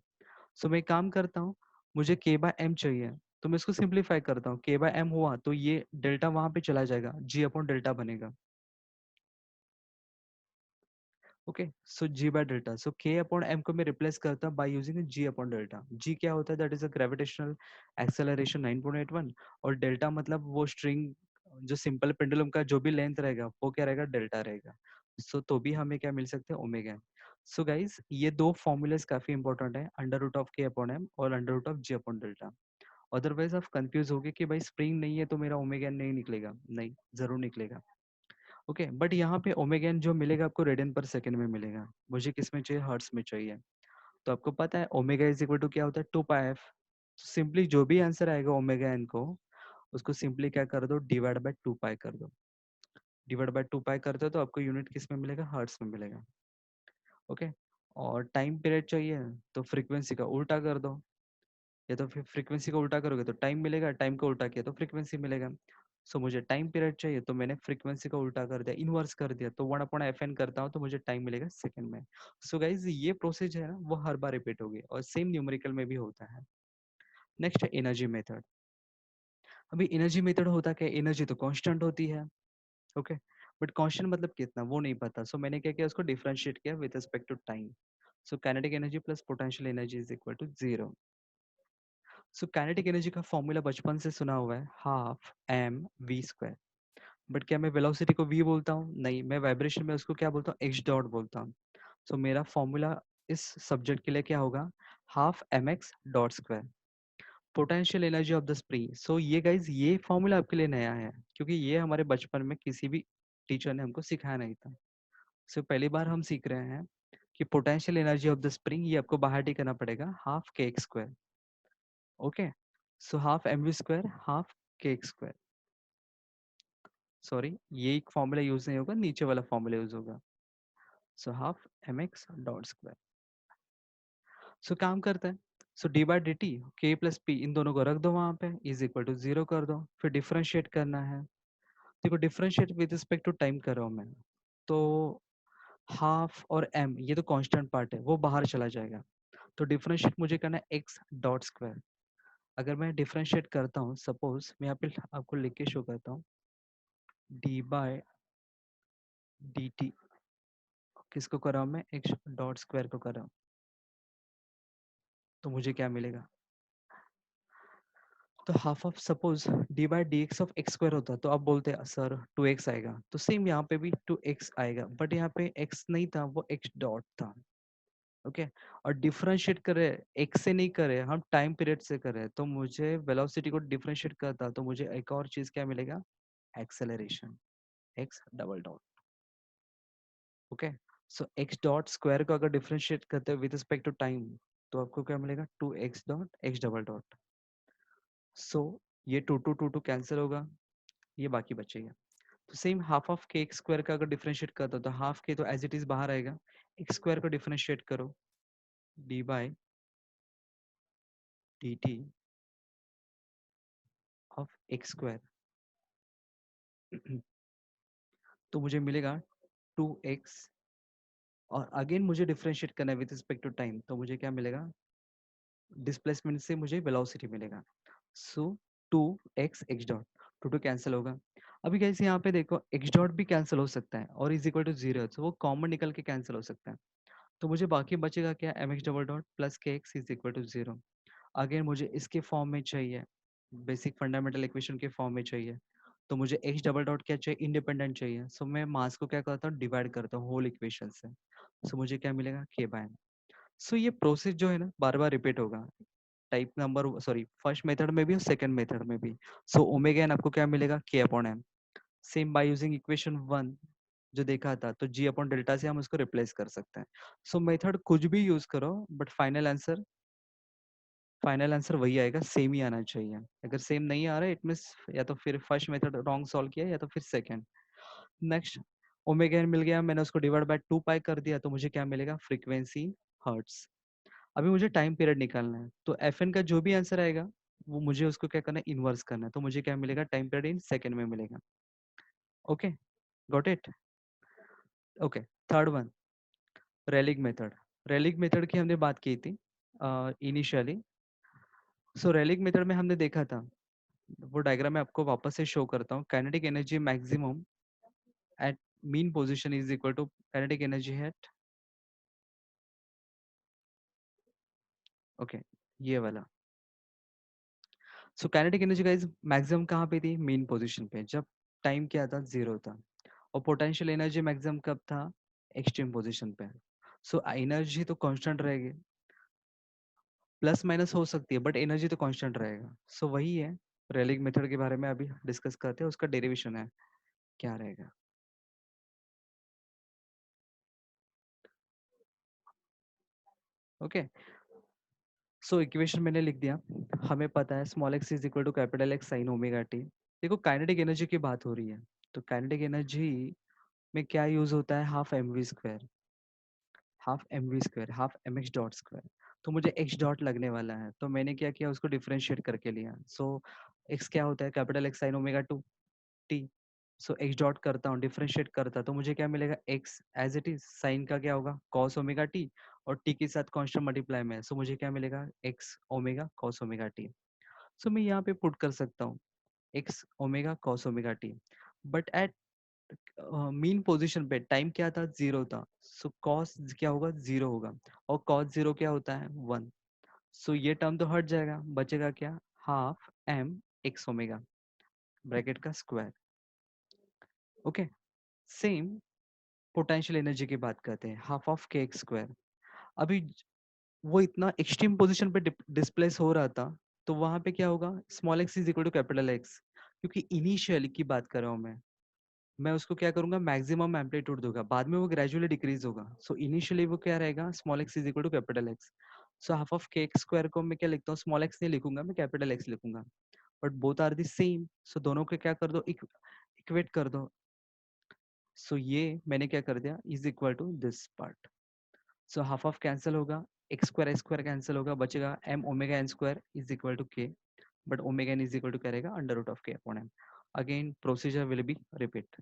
सो मैं एक काम करता हूँ, मुझे के बाय एम चाहिए, तो मैं इसको सिंप्लीफाई करता हूँ। के बाय एम हुआ तो ये डेल्टा वहाँ पे चला जाएगा, जी अपॉन डेल्टा बनेगा। Okay, so G by delta, so K upon M को मैं रिप्लेस करता हूँ by using G upon delta. G क्या होता है? That is a gravitational acceleration 9.81, और डेल्टा मतलब वो स्ट्रिंग जो सिंपल पेंडुलम का जो भी लेंथ रहेगा वो क्या रहेगा? डेल्टा रहेगा। सो तो भी हमें क्या मिल सकते हैं? ओमेगा। सो गाइज ये दो फॉर्मूलेस काफी इंपॉर्टेंट है, अंडर रूट ऑफ के अपॉन एम और under root of g upon delta. Otherwise आप कंफ्यूज हो गए कि भाई स्प्रिंग नहीं है तो मेरा ओमेगा नहीं निकलेगा। नहीं, जरूर निकलेगा। ओके, बट यहाँ पे ओमेगा जो मिलेगा आपको रेडियन पर सेकंड में मिलेगा, मुझे किस में चाहिए? हर्ट्स में चाहिए। तो आपको पता है ओमेगा इज इक्वल टू क्या होता है? 2 पाई एफ। सिंपली जो भी आंसर आएगा ओमेगा एन को, उसको सिंपली क्या कर दो? डिवाइड बाय 2 पाई कर दो। डिवाइड बाय 2 पाई करते हो तो आपको यूनिट किस में मिलेगा? हर्ट्स में मिलेगा। ओके, और टाइम पीरियड चाहिए तो फ्रीक्वेंसी का उल्टा कर दो, या तो फिर फ्रीक्वेंसी को उल्टा करोगे तो टाइम मिलेगा, टाइम को उल्टा किया तो फ्रीक्वेंसी मिलेगा। सो मुझे टाइम पीरियड चाहिए तो मैंने फ्रीक्वेंसी को उल्टा कर दिया, इनवर्स कर दिया, तो 1/fn करता हूँ तो मुझे टाइम मिलेगा सेकंड में। सो गाइज ये प्रोसेस है ना, वो हर बार रिपीट होगी और सेम न्यूमेरिकल में भी होता है। नेक्स्ट है एनर्जी मेथड। अभी एनर्जी मेथड होता क्या? एनर्जी तो कांस्टेंट होती है, ओके, बट कांस्टेंट मतलब कितना वो नहीं पता। सो मैंने क्या किया? उसको डिफरेंशिएट किया with respect to time. So kinetic energy plus potential energy is equal to zero. So kinetic energy का फॉर्मूला बचपन से सुना हुआ है, half m v square. But क्या मैं वेलोसिटी को वी बोलता हूँ? नहीं, मैं वाइब्रेशन में उसको क्या बोलता हूँ? एक्स डॉट बोलता हूँ। सो मेरा फॉर्मूला इस सब्जेक्ट के लिए क्या होगा? Half M x dot square. Potential energy of the spring. So ये गाइज ये फॉर्मूला आपके लिए नया है, क्योंकि ये हमारे बचपन में किसी भी टीचर ने हमको सिखाया नहीं था। सो पहली बार हम सीख रहे हैं कि potential energy of the spring, ये आपको बाहर ही करना पड़ेगा, half k x square. Okay, so half m v square half k x square, sorry ये एक फॉर्मूला यूज नहीं होगा, नीचे वाला फॉर्मूला यूज होगा। So half M x dot square. So काम करता है, so D by D T K plus P इन दोनों को रख दो वहां पे, इज इक्वल टू 0 कर दो, फिर डिफरेंशिएट करना है। देखो differentiate with respect to time कर रहा हूँ मैं, तो हाफ और एम ये तो कांस्टेंट पार्ट है, वो बाहर चला जाएगा। तो डिफरेंशिएट मुझे करना है एक्स डॉट स्क्वायर। अगर मैं डिफरेंशिएट करता हूँ, सपोज मैं यहाँ पे आपको लिख के शो करता हूँ, डी बाय डी टी किसको कर रहा हूँ मैं, एक्स डॉट स्क्वायर को कर रहा हूँ, तो मुझे क्या मिलेगा। तो half of suppose D by D x of x square होता तो आप बोलते सर 2x आएगा, तो सेम यहाँ पे भी 2x आएगा, बट यहाँ पे x नहीं था, वो x डॉट था। ओके और डिफरेंशिएट करे, x से नहीं करे, हम टाइम पीरियड से करे, तो मुझे वेलोसिटी को डिफरेंशिएट करता तो मुझे एक और चीज क्या मिलेगा, acceleration, x double dot. Okay so x dot square को अगर डिफरेंशिएट करते हैं विद रिस्पेक्ट टू टाइम, तो आपको क्या मिलेगा, 2x dot x double dot. So ये 2 कैंसिल होगा, ये बाकी बचेगा। तो सेम हाफ ऑफ के एक्स स्क्वायर का अगर डिफरेंशिएट करता तो हाफ के तो एज इट इज बाहर आएगा, एक्स स्क्वायर को डिफरेंशिएट करो, D by D T of x square तो मुझे मिलेगा 2x, और अगेन मुझे डिफरेंशिएट करना है विद रिस्पेक्ट टू टाइम, तो मुझे क्या मिलेगा, डिस्प्लेसमेंट से मुझे वेलोसिटी मिलेगा। सो 2x x dot, to cancel होगा। अभी कैसे यहाँ पे देखो एक्स डॉट भी कैंसिल हो सकता है और इज इक्वल टू 0, तो वो कॉमन निकल के कैंसिल हो सकता है। तो मुझे बाकी बचेगा क्या, M X double dot plus के x is equal to 0। Again मुझे इसके फॉर्म में चाहिए, बेसिक फंडामेंटल इक्वेशन के फॉर्म में चाहिए, तो मुझे एक्स डबल डॉट क्या चाहिए, इंडिपेंडेंट चाहिए। सो मैं मास को क्या करता हूँ, डिवाइड करता हूँ होल इक्वेशन से। सो मुझे क्या मिलेगा, के बाय एम। सो ये प्रोसेस जो है ना बार बार रिपीट होगा, type number sorry first method में भी और सेकंड मेथड में भी। सो ओमेगा एन आपको क्या मिलेगा, k upon m. Same by using equation 1 जो देखा था, तो जी अपॉन डेल्टा से हम उसको रिप्लेस कर सकते हैं। सो मेथड कुछ भी यूज करो, बट फाइनल आंसर वही आएगा, सेम ही आना चाहिए। अगर सेम नहीं आ रहा है इट मींस या तो फिर फर्स्ट मेथड रॉन्ग सॉल्व किया या तो फिर सेकंड। नेक्स्ट ओमेगा एन मिल गया, मैंने उसको डिवाइड बाय 2 पाई कर दिया, तो मुझे क्या मिलेगा, फ्रीक्वेंसी हर्ट्स। अभी मुझे टाइम पीरियड निकालना है, तो एफ एन का जो भी आंसर आएगा वो मुझे उसको क्या करना है, इनवर्स करना है, तो मुझे क्या मिलेगा, टाइम पीरियड इन सेकंड में मिलेगा। Okay got it. Okay third one, relic method. Relic method की हमने बात की थी इनिशियली। सो रेलिक मेथड में हमने देखा था, वो डायग्राम मैं आपको वापस से शो करता हूँ, kinetic energy maximum at mean position is equal to kinetic energy at, okay ये वाला। सो काइनेटिक एनर्जी का इज मैक्सिमम कहाँ पे थी, मीन पोजीशन पे, जब टाइम क्या था, 0 था। और पोटेंशियल एनर्जी मैक्सिमम कब था, एक्सट्रीम पोजीशन पे। सो एनर्जी तो कांस्टेंट रहेगी, प्लस माइनस हो सकती है बट एनर्जी तो कांस्टेंट रहेगा। सो वही है, रेलिक मेथड के बारे में अभी डिस्कस करते हैं, उसका डेरिवेशन है क्या रहेगा। ओके सो इक्वेशन मैंने लिख दिया, हमें पता है small x is equal to capital X sine omega t. देखो काइनेटिक एनर्जी की बात हो रही है, तो काइनेटिक एनर्जी में क्या यूज होता है, half m v square, half m v square half M x dot square. तो मुझे एक्स डॉट लगने वाला है, तो मैंने क्या किया, उसको डिफरेंशिएट करके लिया। सो एक्स क्या होता है, capital X sine omega two t. So x dot करता हूँ, डिफरेंशिएट करता तो मुझे क्या मिलेगा, x as it is, sine का क्या होगा, कॉस ओमेगा टी, और टी के साथ कांस्टेंट मल्टीप्लाई में है, सो मुझे क्या मिलेगा, X omega cos omega T. So मैं यहाँ पे पुट कर सकता हूँ X omega cos omega T, but at mean position पे टाइम क्या था, 0 था। सो कॉस क्या होगा, 0 होगा, और कॉस 0 क्या होता है, 1। सो ये टर्म तो हट जाएगा, बचेगा क्या, half M X omega bracket का square. Okay same potential energy की बात करते हैं, हाफ ऑफ के एक्स स्क्वायर। अभी वो इतना एक्सट्रीम पोजीशन पे डिस्प्लेस हो रहा था, तो वहां पे क्या होगा, small x is equal to capital X, क्योंकि इनिशियली की बात कर रहा हूँ मैं उसको क्या करूंगा, मैक्सिमम एम्पलीट्यूड दूंगा, बाद में वो ग्रेजुअली डिक्रीज होगा। सो इनिशियली वो क्या रहेगा, small x is equal to capital X. So half of के एक्स स्क्वायर को मैं क्या लिखता हूँ, स्मॉल एक्स नहीं लिखूंगा, मैं कैपिटल एक्स लिखूंगा, but both are the same, so दोनों को क्या कर दो, इक्वेट कर दो। सो ये मैंने क्या कर दिया, is equal to this part. So half of cancel होगा, एक्स स्क्वायर कैंसिल होगा, बचेगा M omega N square is equal to K, but omega N is equal to क्या रहेगा, अंडर रूट ऑफ के upon M. Again procedure will be repeat.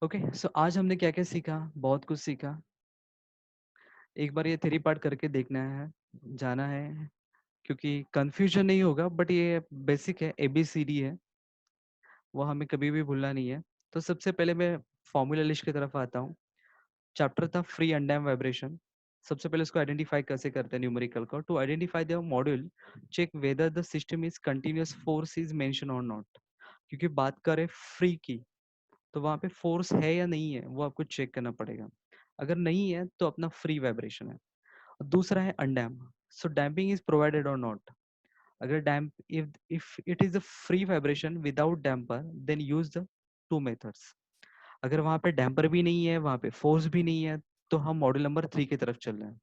Okay, so आज हमने क्या क्या सीखा, बहुत कुछ सीखा। एक बार ये थ्री पार्ट करके देखना है, जाना है, क्योंकि कंफ्यूजन नहीं होगा, बट ये बेसिक है, ABCD है, वो हमें कभी भी भूलना नहीं है। तो सबसे पहले मैं फॉर्मूला लिस्ट की तरफ आता हूँ। चैप्टर था फ्री अनडैम्प्ड वाइब्रेशन। सबसे पहले उसको आइडेंटिफाई कैसे करते हैं, न्यूमेरिकल को, to identify the module check whether the system is continuous force is mention और नॉट। क्योंकि बात करें फ्री की, तो वहाँ पे फोर्स है या नहीं है वो आपको चेक करना पड़ेगा। अगर नहीं है तो अपना फ्री वाइब्रेशन है। और दूसरा है undamp, so damping is provided और नॉट। अगर damp, if it is a free vibration without damper, then use the two methods. अगर वहाँ पे डैम्पर भी नहीं है, वहाँ पे फोर्स भी नहीं है, तो हम मॉड्यूल नंबर 3 की तरफ चल रहे हैं।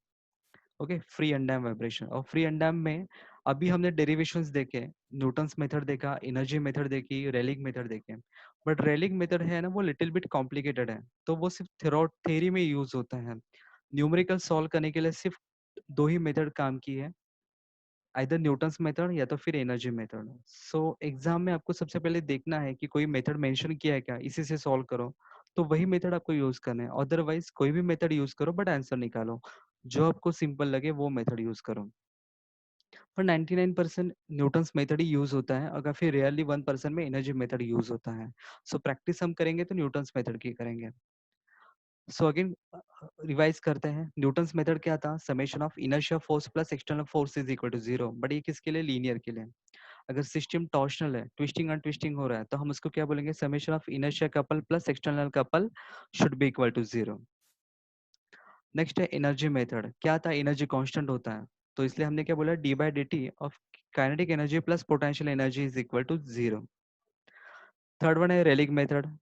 Okay, free undamp vibration. और फ्री अनडैम्प में अभी हमने डेरिवेशंस देखे, न्यूटन्स मेथड देखा, एनर्जी मेथड देखी, रेलिंग मेथड देखे। बट रेलिंग मेथड है ना, वो लिटिल बिट कॉम्प्लिकेटेड है, तो वो सिर्फ थ्योरी में यूज होता है। न्यूमेरिकल सॉल्व करने के लिए सिर्फ दो ही मेथड काम की है, आइदर न्यूटन्स मेथड या तो फिर एनर्जी मेथड। सो एग्जाम में आपको सबसे पहले देखना है कि कोई मेथड मेंशन किया है क्या, इसी से सॉल्व करो, तो वही मेथड आपको यूज करना है। अदरवाइज कोई भी मेथड यूज करो, बट आंसर निकालो, जो आपको सिंपल लगे वो मेथड यूज करो। पर 99% न्यूटन्स मेथड ही यूज होता है, अगर फिर रेयरली 1% में एनर्जी मेथड यूज होता है। सो प्रैक्टिस हम करेंगे तो न्यूटन्स मेथड की करेंगे। सो अगेन रिवाइज करते हैं, न्यूटन्स मेथड क्या था, summation of inertia force plus external force is equal to zero. But ये किसके लिए, लीनियर के लिए। अगर सिस्टम टॉर्शनल है, ट्विस्टिंग एंड ट्विस्टिंग हो रहा है, तो हम उसको क्या बोलेंगे, summation of inertia couple plus external couple should be equal to zero. Next है एनर्जी मेथड, क्या था, एनर्जी कांस्टेंट होता है, तो इसलिए हमने क्या बोला, D by D T of kinetic energy plus potential energy is equal to zero. Third one है Rayleigh method,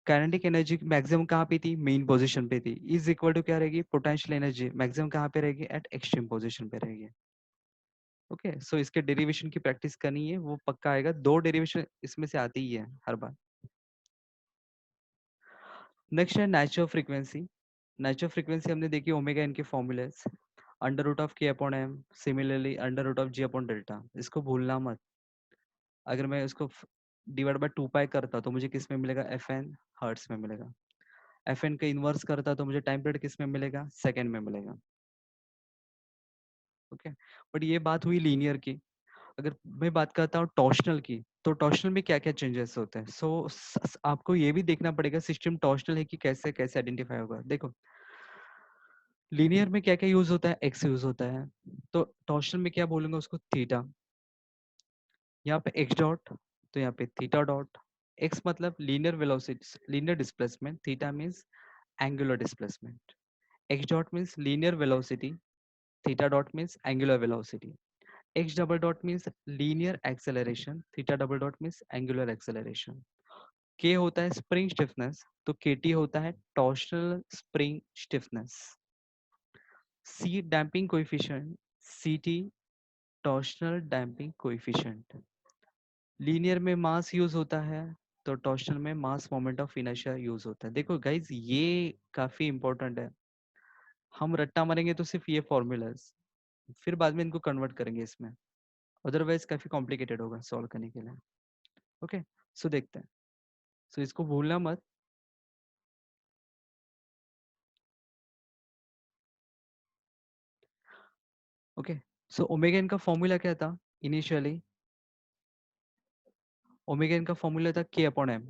kinetic energy maximum कहाँ पे थी, मेन पोजीशन पे थी, इज इक्वल टू क्या रहेगी, पोटेंशियल एनर्जी मैक्सिमम कहाँ पे रहेगी, एट एक्सट्रीम पोजीशन पे रहेगी। ओके, सो इसके डेरिवेशन की प्रैक्टिस करनी है, वो पक्का आएगा, दो डेरिवेशन इसमें से आती ही है हर बार। नेक्स्ट है नेचुरल फ्रीक्वेंसी। नेचुरल फ्रीक्वेंसी हमने देखी, ओमेगा इनके फॉर्मूलेस, अंडर रूट ऑफ के upon m, similarly under root of g upon delta, इसको भूलना मत। अगर मैं इसको डिवाइड बाय 2 पाई करता तो मुझे किस में मिलेगा, एफ एन, हर्ट्स में मिलेगा। एफ एन का इनवर्स करता तो मुझे टाइम पीरियड किस में मिलेगा, सेकेंड में मिलेगा। ओके, बट ये बात हुई लीनियर की। अगर मैं बात करता हूँ टॉर्शनल की, तो टॉर्शनल में क्या क्या चेंजेस होते हैं। आपको ये भी देखना पड़ेगा सिस्टम टॉर्शनल है कि कैसे कैसे आइडेंटिफाई होगा। देखो, लीनियर में क्या क्या यूज होता है, एक्स यूज होता है, तो टॉर्शनल में क्या बोलूंगा उसको, थीटा। यहाँ पे एक्स डॉट, तो यहाँ पे थीटा डॉट। एक्स मतलब linear velocity, linear displacement, theta means angular displacement. X dot means linear velocity, theta dot means angular velocity. X double dot means linear acceleration, theta double dot means angular acceleration. के होता है spring stiffness, तो के T होता है torsional spring stiffness. C damping coefficient, C T torsional damping coefficient. Linear में mass use होता है, तो टॉर्शनल में mass moment of inertia use होता है। देखो गाइज, ये काफी इंपॉर्टेंट है, हम रट्टा मारेंगे तो सिर्फ ये फॉर्मूलाज, फिर बाद में इनको कन्वर्ट करेंगे इसमें, अदरवाइज काफी कॉम्प्लिकेटेड होगा सॉल्व करने के लिए। ओके, सो देखते हैं, सो इसको भूलना मत। ओके, सो ओमेगा इनका फॉर्मूला क्या था, इनिशियली ओमेगा इनका फॉर्मूला था के अपॉन एम,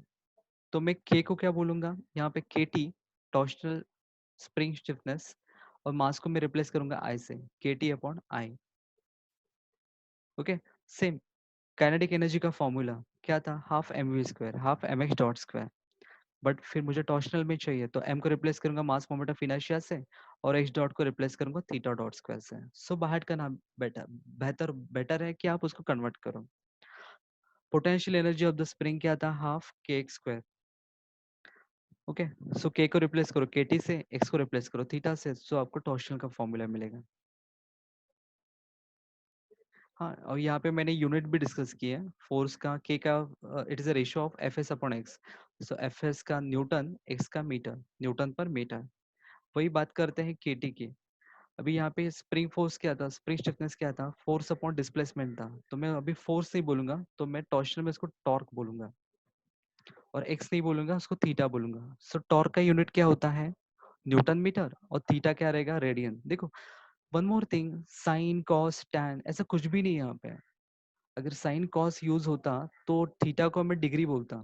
तो मैं के को क्या बोलूंगा, यहाँ पे के टी टॉर्शनल स्प्रिंग स्टिफनेस, और मास को मैं रिप्लेस करूंगा आई से, k t upon I. Okay, same kinetic energy का फॉर्मूला क्या था, half m v square, half M x dot square. But फिर मुझे टॉर्शनल में चाहिए, तो एम को रिप्लेस करूंगा मास मोमेंट ऑफ इनर्शिया से, और एक्स डॉट को रिप्लेस करूंगा थीटा डॉट स्क्वायर से। सो बाहर का नाम बेटर, बेहतर बेटर है कि आप उसको कन्वर्ट करो। Potential energy of the spring क्या था, half k x square. Okay, सो के को रिप्लेस करो केटी से, एक्स को रिप्लेस करो थीटा से, सो आपको टॉर्शनल का फॉर्मूला मिलेगा। हाँ, और यहाँ पे मैंने यूनिट भी डिस्कस की है फोर्स का, के का it is a ratio of F S upon x. So F S का न्यूटन, एक्स का मीटर, न्यूटन पर मीटर। वही बात करते हैं केटी की। अभी यहाँ पे स्प्रिंग फोर्स क्या था, स्प्रिंग स्टिफनेस क्या था, फोर्स अपॉन डिस्प्लेसमेंट था। तो मैं अभी फोर्स नहीं बोलूंगा, तो मैं टॉर्शनल में इसको टॉर्क बोलूंगा, और एक्स नहीं बोलूंगा, उसको थीटा बोलूंगा। सो टॉर्क का यूनिट क्या होता है, न्यूटन मीटर, और थीटा क्या रहेगा, रेडियन। देखो, one more thing, sine cos tan ऐसा कुछ भी नहीं है यहाँ पे। अगर साइन कॉस यूज होता तो थीटा को मैं डिग्री बोलता,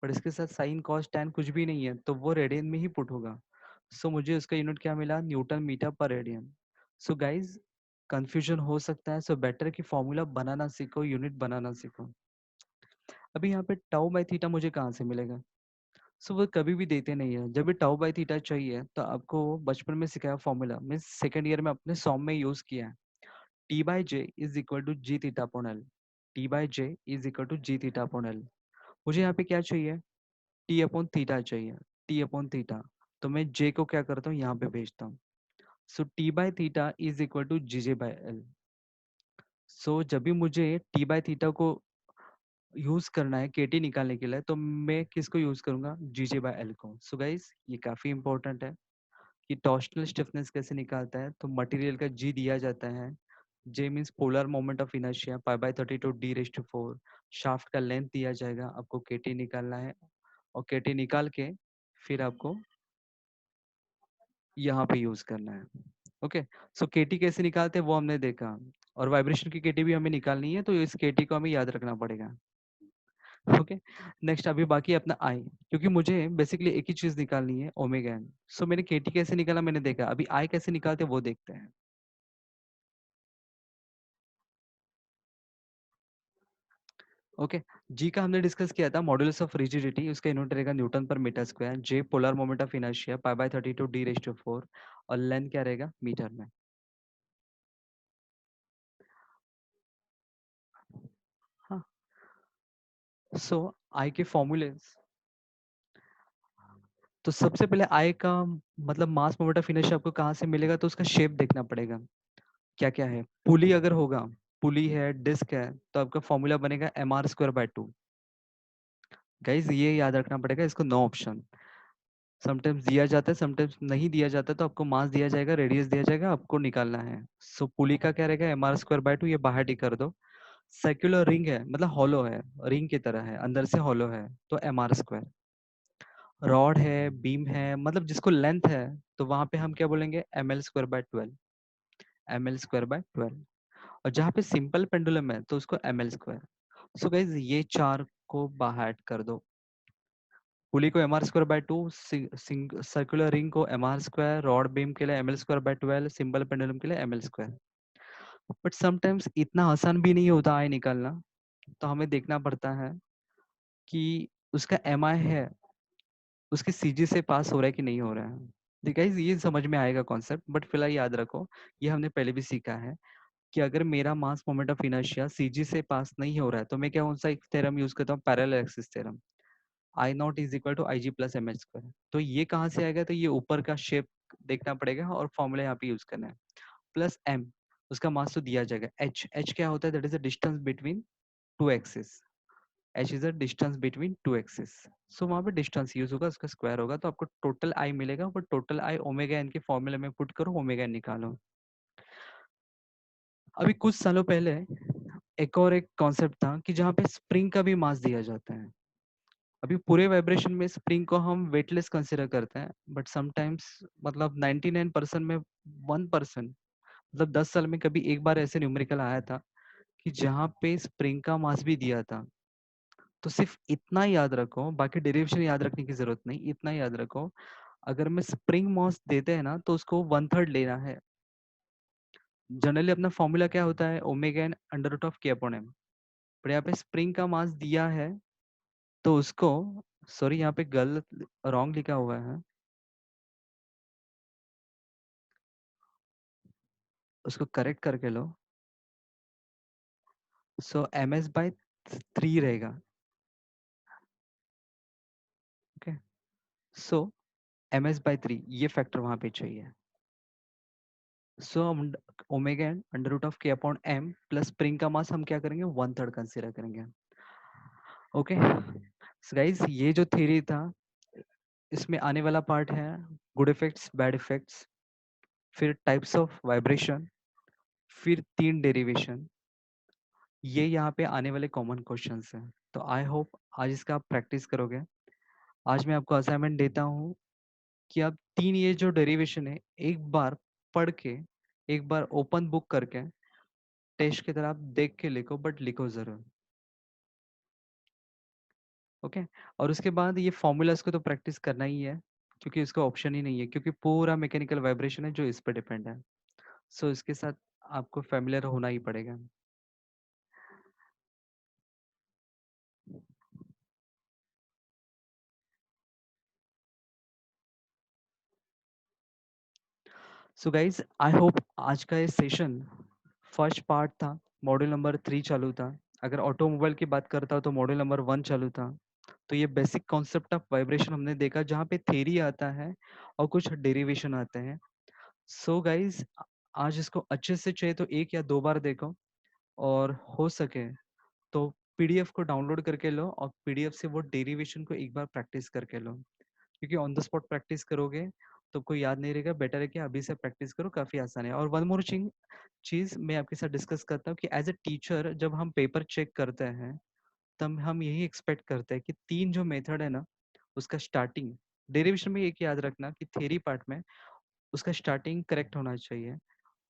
पर इसके साथ साइन कॉस टैन कुछ भी नहीं है, तो वो रेडियन में ही पुट होगा। सो मुझे उसका यूनिट क्या मिला, न्यूटन मीटर पर रेडियन। सो गाइज, कंफ्यूजन हो सकता है, सो बेटर कि फॉर्मूला बनाना सीखो, यूनिट बनाना सीखो। अभी यहाँ पे टाउ बाई थीटा मुझे कहाँ से मिलेगा, सो वो कभी भी देते नहीं है। जब भी टाउ बाई थीटा चाहिए तो आपको बचपन में सिखाया फॉर्मूला, मीन सेकेंड ईयर में अपने सॉम में यूज किया है, T by J is equal to G theta upon L. T by J is equal to G theta upon L. मुझे यहाँ पे क्या चाहिए, टी अपॉन थीटा चाहिए, टी अपॉन थीटा। तो मैं जे को क्या करता हूँ, यहाँ पे भेजता हूँ। So T by theta is equal to G J by L. So जब भी मुझे टी बाई थीटा को यूज करना है केटी निकालने के लिए, तो मैं किसको यूज करूंगा, जी जे बाई एल को। सो गाइस, ये काफी इंपॉर्टेंट है कि टॉर्शनल स्टिफनेस कैसे निकालता है। तो मटेरियल का जी दिया जाता है, J means polar moment of inertia pi by 32 D raise to 4। Shaft का लेंथ दिया जाएगा, आपको केटी निकालना है, और केटी निकाल के फिर आपको यहाँ पे यूज करना है। ओके, सो केटी कैसे निकालते हैं वो हमने देखा, और वाइब्रेशन की केटी भी हमें निकालनी है, तो इस केटी को हमें याद रखना पड़ेगा। ओके, नेक्स्ट अभी बाकी अपना आई, क्योंकि मुझे बेसिकली एक ही चीज निकालनी है, ओमेगा एन। सो मैंने केटी कैसे निकाला मैंने देखा, अभी आई कैसे निकालते हैं वो देखते हैं। ओके, जी का हमने डिस्कस किया था, मॉडुलस ऑफ रिजिडिटी, उसका यूनिट रहेगा newton per metre square. J polar moment of inertia pi by 32 D raise to 4, और लेंथ क्या रहेगा मीटर में। हाँ, सो आई के फॉर्मूले, तो सबसे पहले आई का मतलब मास मोमेंट ऑफ इनर्शिया आपको कहाँ से मिलेगा, तो उसका शेप देखना पड़ेगा, क्या क्या है। पुली अगर होगा, पुली है, डिस्क है, तो आपका फॉर्मूला बनेगा m are square by 2। Guys ये याद रखना पड़ेगा, इसको नो ऑप्शन, समटाइम्स दिया जाता है समटाइम्स नहीं दिया जाता है, तो आपको मास दिया जाएगा, रेडियस दिया जाएगा, आपको निकालना है। सो पुली का क्या रहेगा, एम आर स्क्वायर बाय 2, ये बाहर टिक कर दो। सर्कुलर रिंग है, मतलब हॉलो है, रिंग की तरह है, अंदर से हॉलो है, तो एम आर स्क्वायर। रॉड है, बीम है, मतलब जिसको लेंथ है, तो वहां पे हम क्या बोलेंगे, M L square by 12, M L square by 12। और जहाँ पे सिंपल पेंडुलम है तो उसको M L square. So guys ये चार को बाहर कर दो, पुली को M are square by 2, circular ring को M are square, rod beam के लिए M L square by 12, simple pendulum के लिए M L square. But sometimes इतना आसान भी नहीं होता आई निकालना, तो हमें देखना पड़ता है कि उसका एम आई है, उसके सीजी से पास हो रहा है कि नहीं हो रहा है। देखिए guys, ये समझ में आएगा कॉन्सेप्ट, बट फिलहाल याद रखो, ये हमने पहले भी सीखा है कि अगर मेरा मास मोमेंट ऑफ इनर्शिया सीजी से पास नहीं हो रहा है, तो मैं क्या कौन सा एक थ्योरम यूज करता हूँ, parallel axis theorem. I naught is equal to I g plus m h square. तो ये कहाँ से आएगा, तो ये ऊपर का शेप देखना पड़ेगा, और फॉर्मूला यहाँ पे यूज करना है। प्लस एम, उसका मास तो दिया जाएगा। एच, एच क्या होता है, that is the distance between two axis. H is the distance between two axis. So वहां पे डिस्टेंस यूज होगा, उसका स्क्वायर होगा, तो आपको टोटल आई मिलेगा। But total I omega n के फॉर्मूले में पुट करो, ओमेगा एन निकालो। अभी कुछ सालों पहले एक और एक कॉन्सेप्ट था कि जहाँ पे स्प्रिंग का भी मास दिया जाता है। अभी पूरे वाइब्रेशन में स्प्रिंग को हम वेटलेस कंसिडर करते हैं, बट समटाइम्स मतलब 99% में 1%, मतलब 10 साल में कभी एक बार ऐसे न्यूमेरिकल आया था कि जहाँ पे स्प्रिंग का मास भी दिया था। तो सिर्फ इतना याद रखो, बाकी डेरिवेशन याद रखने की जरूरत नहीं, इतना याद रखो, अगर मैं स्प्रिंग मास देते हैं ना तो उसको 1/3 लेना है। जनरली अपना फॉर्मूला क्या होता है, omega n under root of के अपॉन एम। पर यहाँ पे स्प्रिंग का मास दिया है, तो उसको, सॉरी यहाँ पे गलत रॉन्ग लिखा हुआ है, उसको करेक्ट करके लो। सो एम एस बाय 3 रहेगा। ओके, सो ms/3 ये फैक्टर वहां पे चाहिए। सो हम omega n under root of के अपॉन एम प्लस स्प्रिंग का मास हम क्या करेंगे, 1/3 कंसिडर करेंगे। ओके गाइस, ये जो थ्योरी था इसमें आने वाला पार्ट है गुड इफेक्ट्स, बैड इफेक्ट्स, फिर टाइप्स ऑफ वाइब्रेशन, फिर 3 डेरिवेशन। ये यहाँ पे आने वाले कॉमन क्वेश्चंस हैं। तो आई होप आज इसका आप प्रैक्टिस करोगे। आज मैं आपको असाइनमेंट देता हूँ कि आप 3 ये जो डेरिवेशन है एक बार पढ़ के, एक बार ओपन बुक करके टेस्ट की तरह आप देख के लिखो, बट लिखो जरूर। ओके और उसके बाद ये फॉर्मूलाज को तो प्रैक्टिस करना ही है, क्योंकि उसका ऑप्शन ही नहीं है, क्योंकि पूरा मैकेनिकल वाइब्रेशन है जो इस पर डिपेंड है। सो इसके साथ आपको फेमिलियर होना ही पड़ेगा। सो गाइज आई होप आज का ये सेशन फर्स्ट पार्ट था, मॉड्यूल नंबर 3 चालू था। अगर ऑटोमोबाइल की बात करता हूँ तो मॉड्यूल नंबर 1 चालू था। तो ये बेसिक कॉन्सेप्ट ऑफ वाइब्रेशन हमने देखा, जहाँ पे थेरी आता है और कुछ डेरिवेशन आते हैं। सो गाइज आज इसको अच्छे से चाहिए तो 1 या 2 बार देखो, और हो सके तो पीडीएफ को डाउनलोड करके लो और पीडीएफ से वो डेरिवेशन को एक बार प्रैक्टिस करके लो, क्योंकि ऑन द स्पॉट प्रैक्टिस करोगे तो कोई याद नहीं रहेगा। बेटर है कि अभी से प्रैक्टिस करो, काफ़ी आसान है। और वन मोर चीज़ मैं आपके साथ डिस्कस करता हूँ कि एज ए टीचर जब हम पेपर चेक करते हैं तब हम यही एक्सपेक्ट करते हैं कि 3 जो मेथड है ना, उसका स्टार्टिंग डेरिवेशन में एक याद रखना कि थ्योरी पार्ट में उसका स्टार्टिंग करेक्ट होना चाहिए,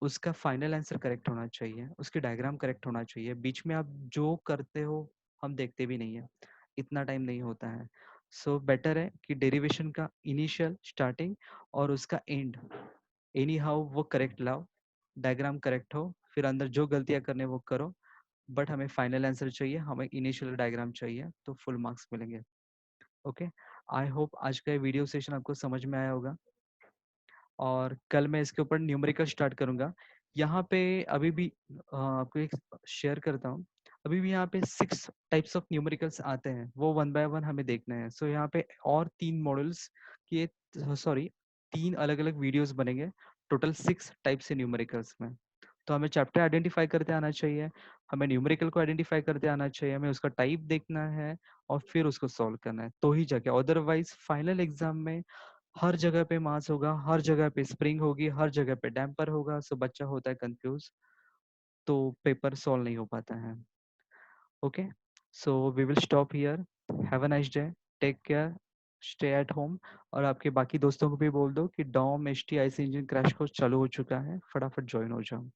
उसका फाइनल आंसर करेक्ट होना चाहिए, उसकी डायग्राम करेक्ट होना चाहिए। बीच में आप जो करते हो हम देखते भी नहीं है, इतना टाइम नहीं होता है। सो बेटर है कि डेरिवेशन का इनिशियल स्टार्टिंग और उसका एंड एनी हाउ वो करेक्ट लाओ, डायग्राम करेक्ट हो, फिर अंदर जो गलतियां करने वो करो, बट हमें फाइनल आंसर चाहिए, हमें इनिशियल डायग्राम चाहिए, तो फुल मार्क्स मिलेंगे। ओके आई होप आज का ये वीडियो सेशन आपको समझ में आया होगा, और कल मैं इसके ऊपर न्यूमेरिकल स्टार्ट करूंगा। यहाँ पे अभी भी आपको एक शेयर करता हूँ, अभी भी यहाँ पे 6 टाइप्स ऑफ न्यूमेरिकल्स आते हैं, वो वन बाय वन हमें देखने हैं। सो यहाँ पे और 3 मॉडल्स के, सॉरी 3 अलग अलग वीडियोस बनेंगे, टोटल 6 टाइप से न्यूमेरिकल्स में। तो हमें चैप्टर आइडेंटिफाई करते आना चाहिए, हमें न्यूमेरिकल को आइडेंटिफाई करते आना चाहिए, हमें उसका टाइप देखना है और फिर उसको सॉल्व करना है, तो ही जाके। अदरवाइज फाइनल एग्जाम में हर जगह पे मास होगा, हर जगह पे स्प्रिंग होगी, हर जगह पे डैम्पर होगा, सो बच्चा होता है कंफ्यूज, तो पेपर सॉल्व नहीं हो पाता है। Okay so we will stop here. Have a nice day, take care, stay at home. और आपके बाकी दोस्तों को भी बोल दो कि DOM H T I C engine crash course चालू हो चुका है, फटाफट ज्वाइन हो जाओ।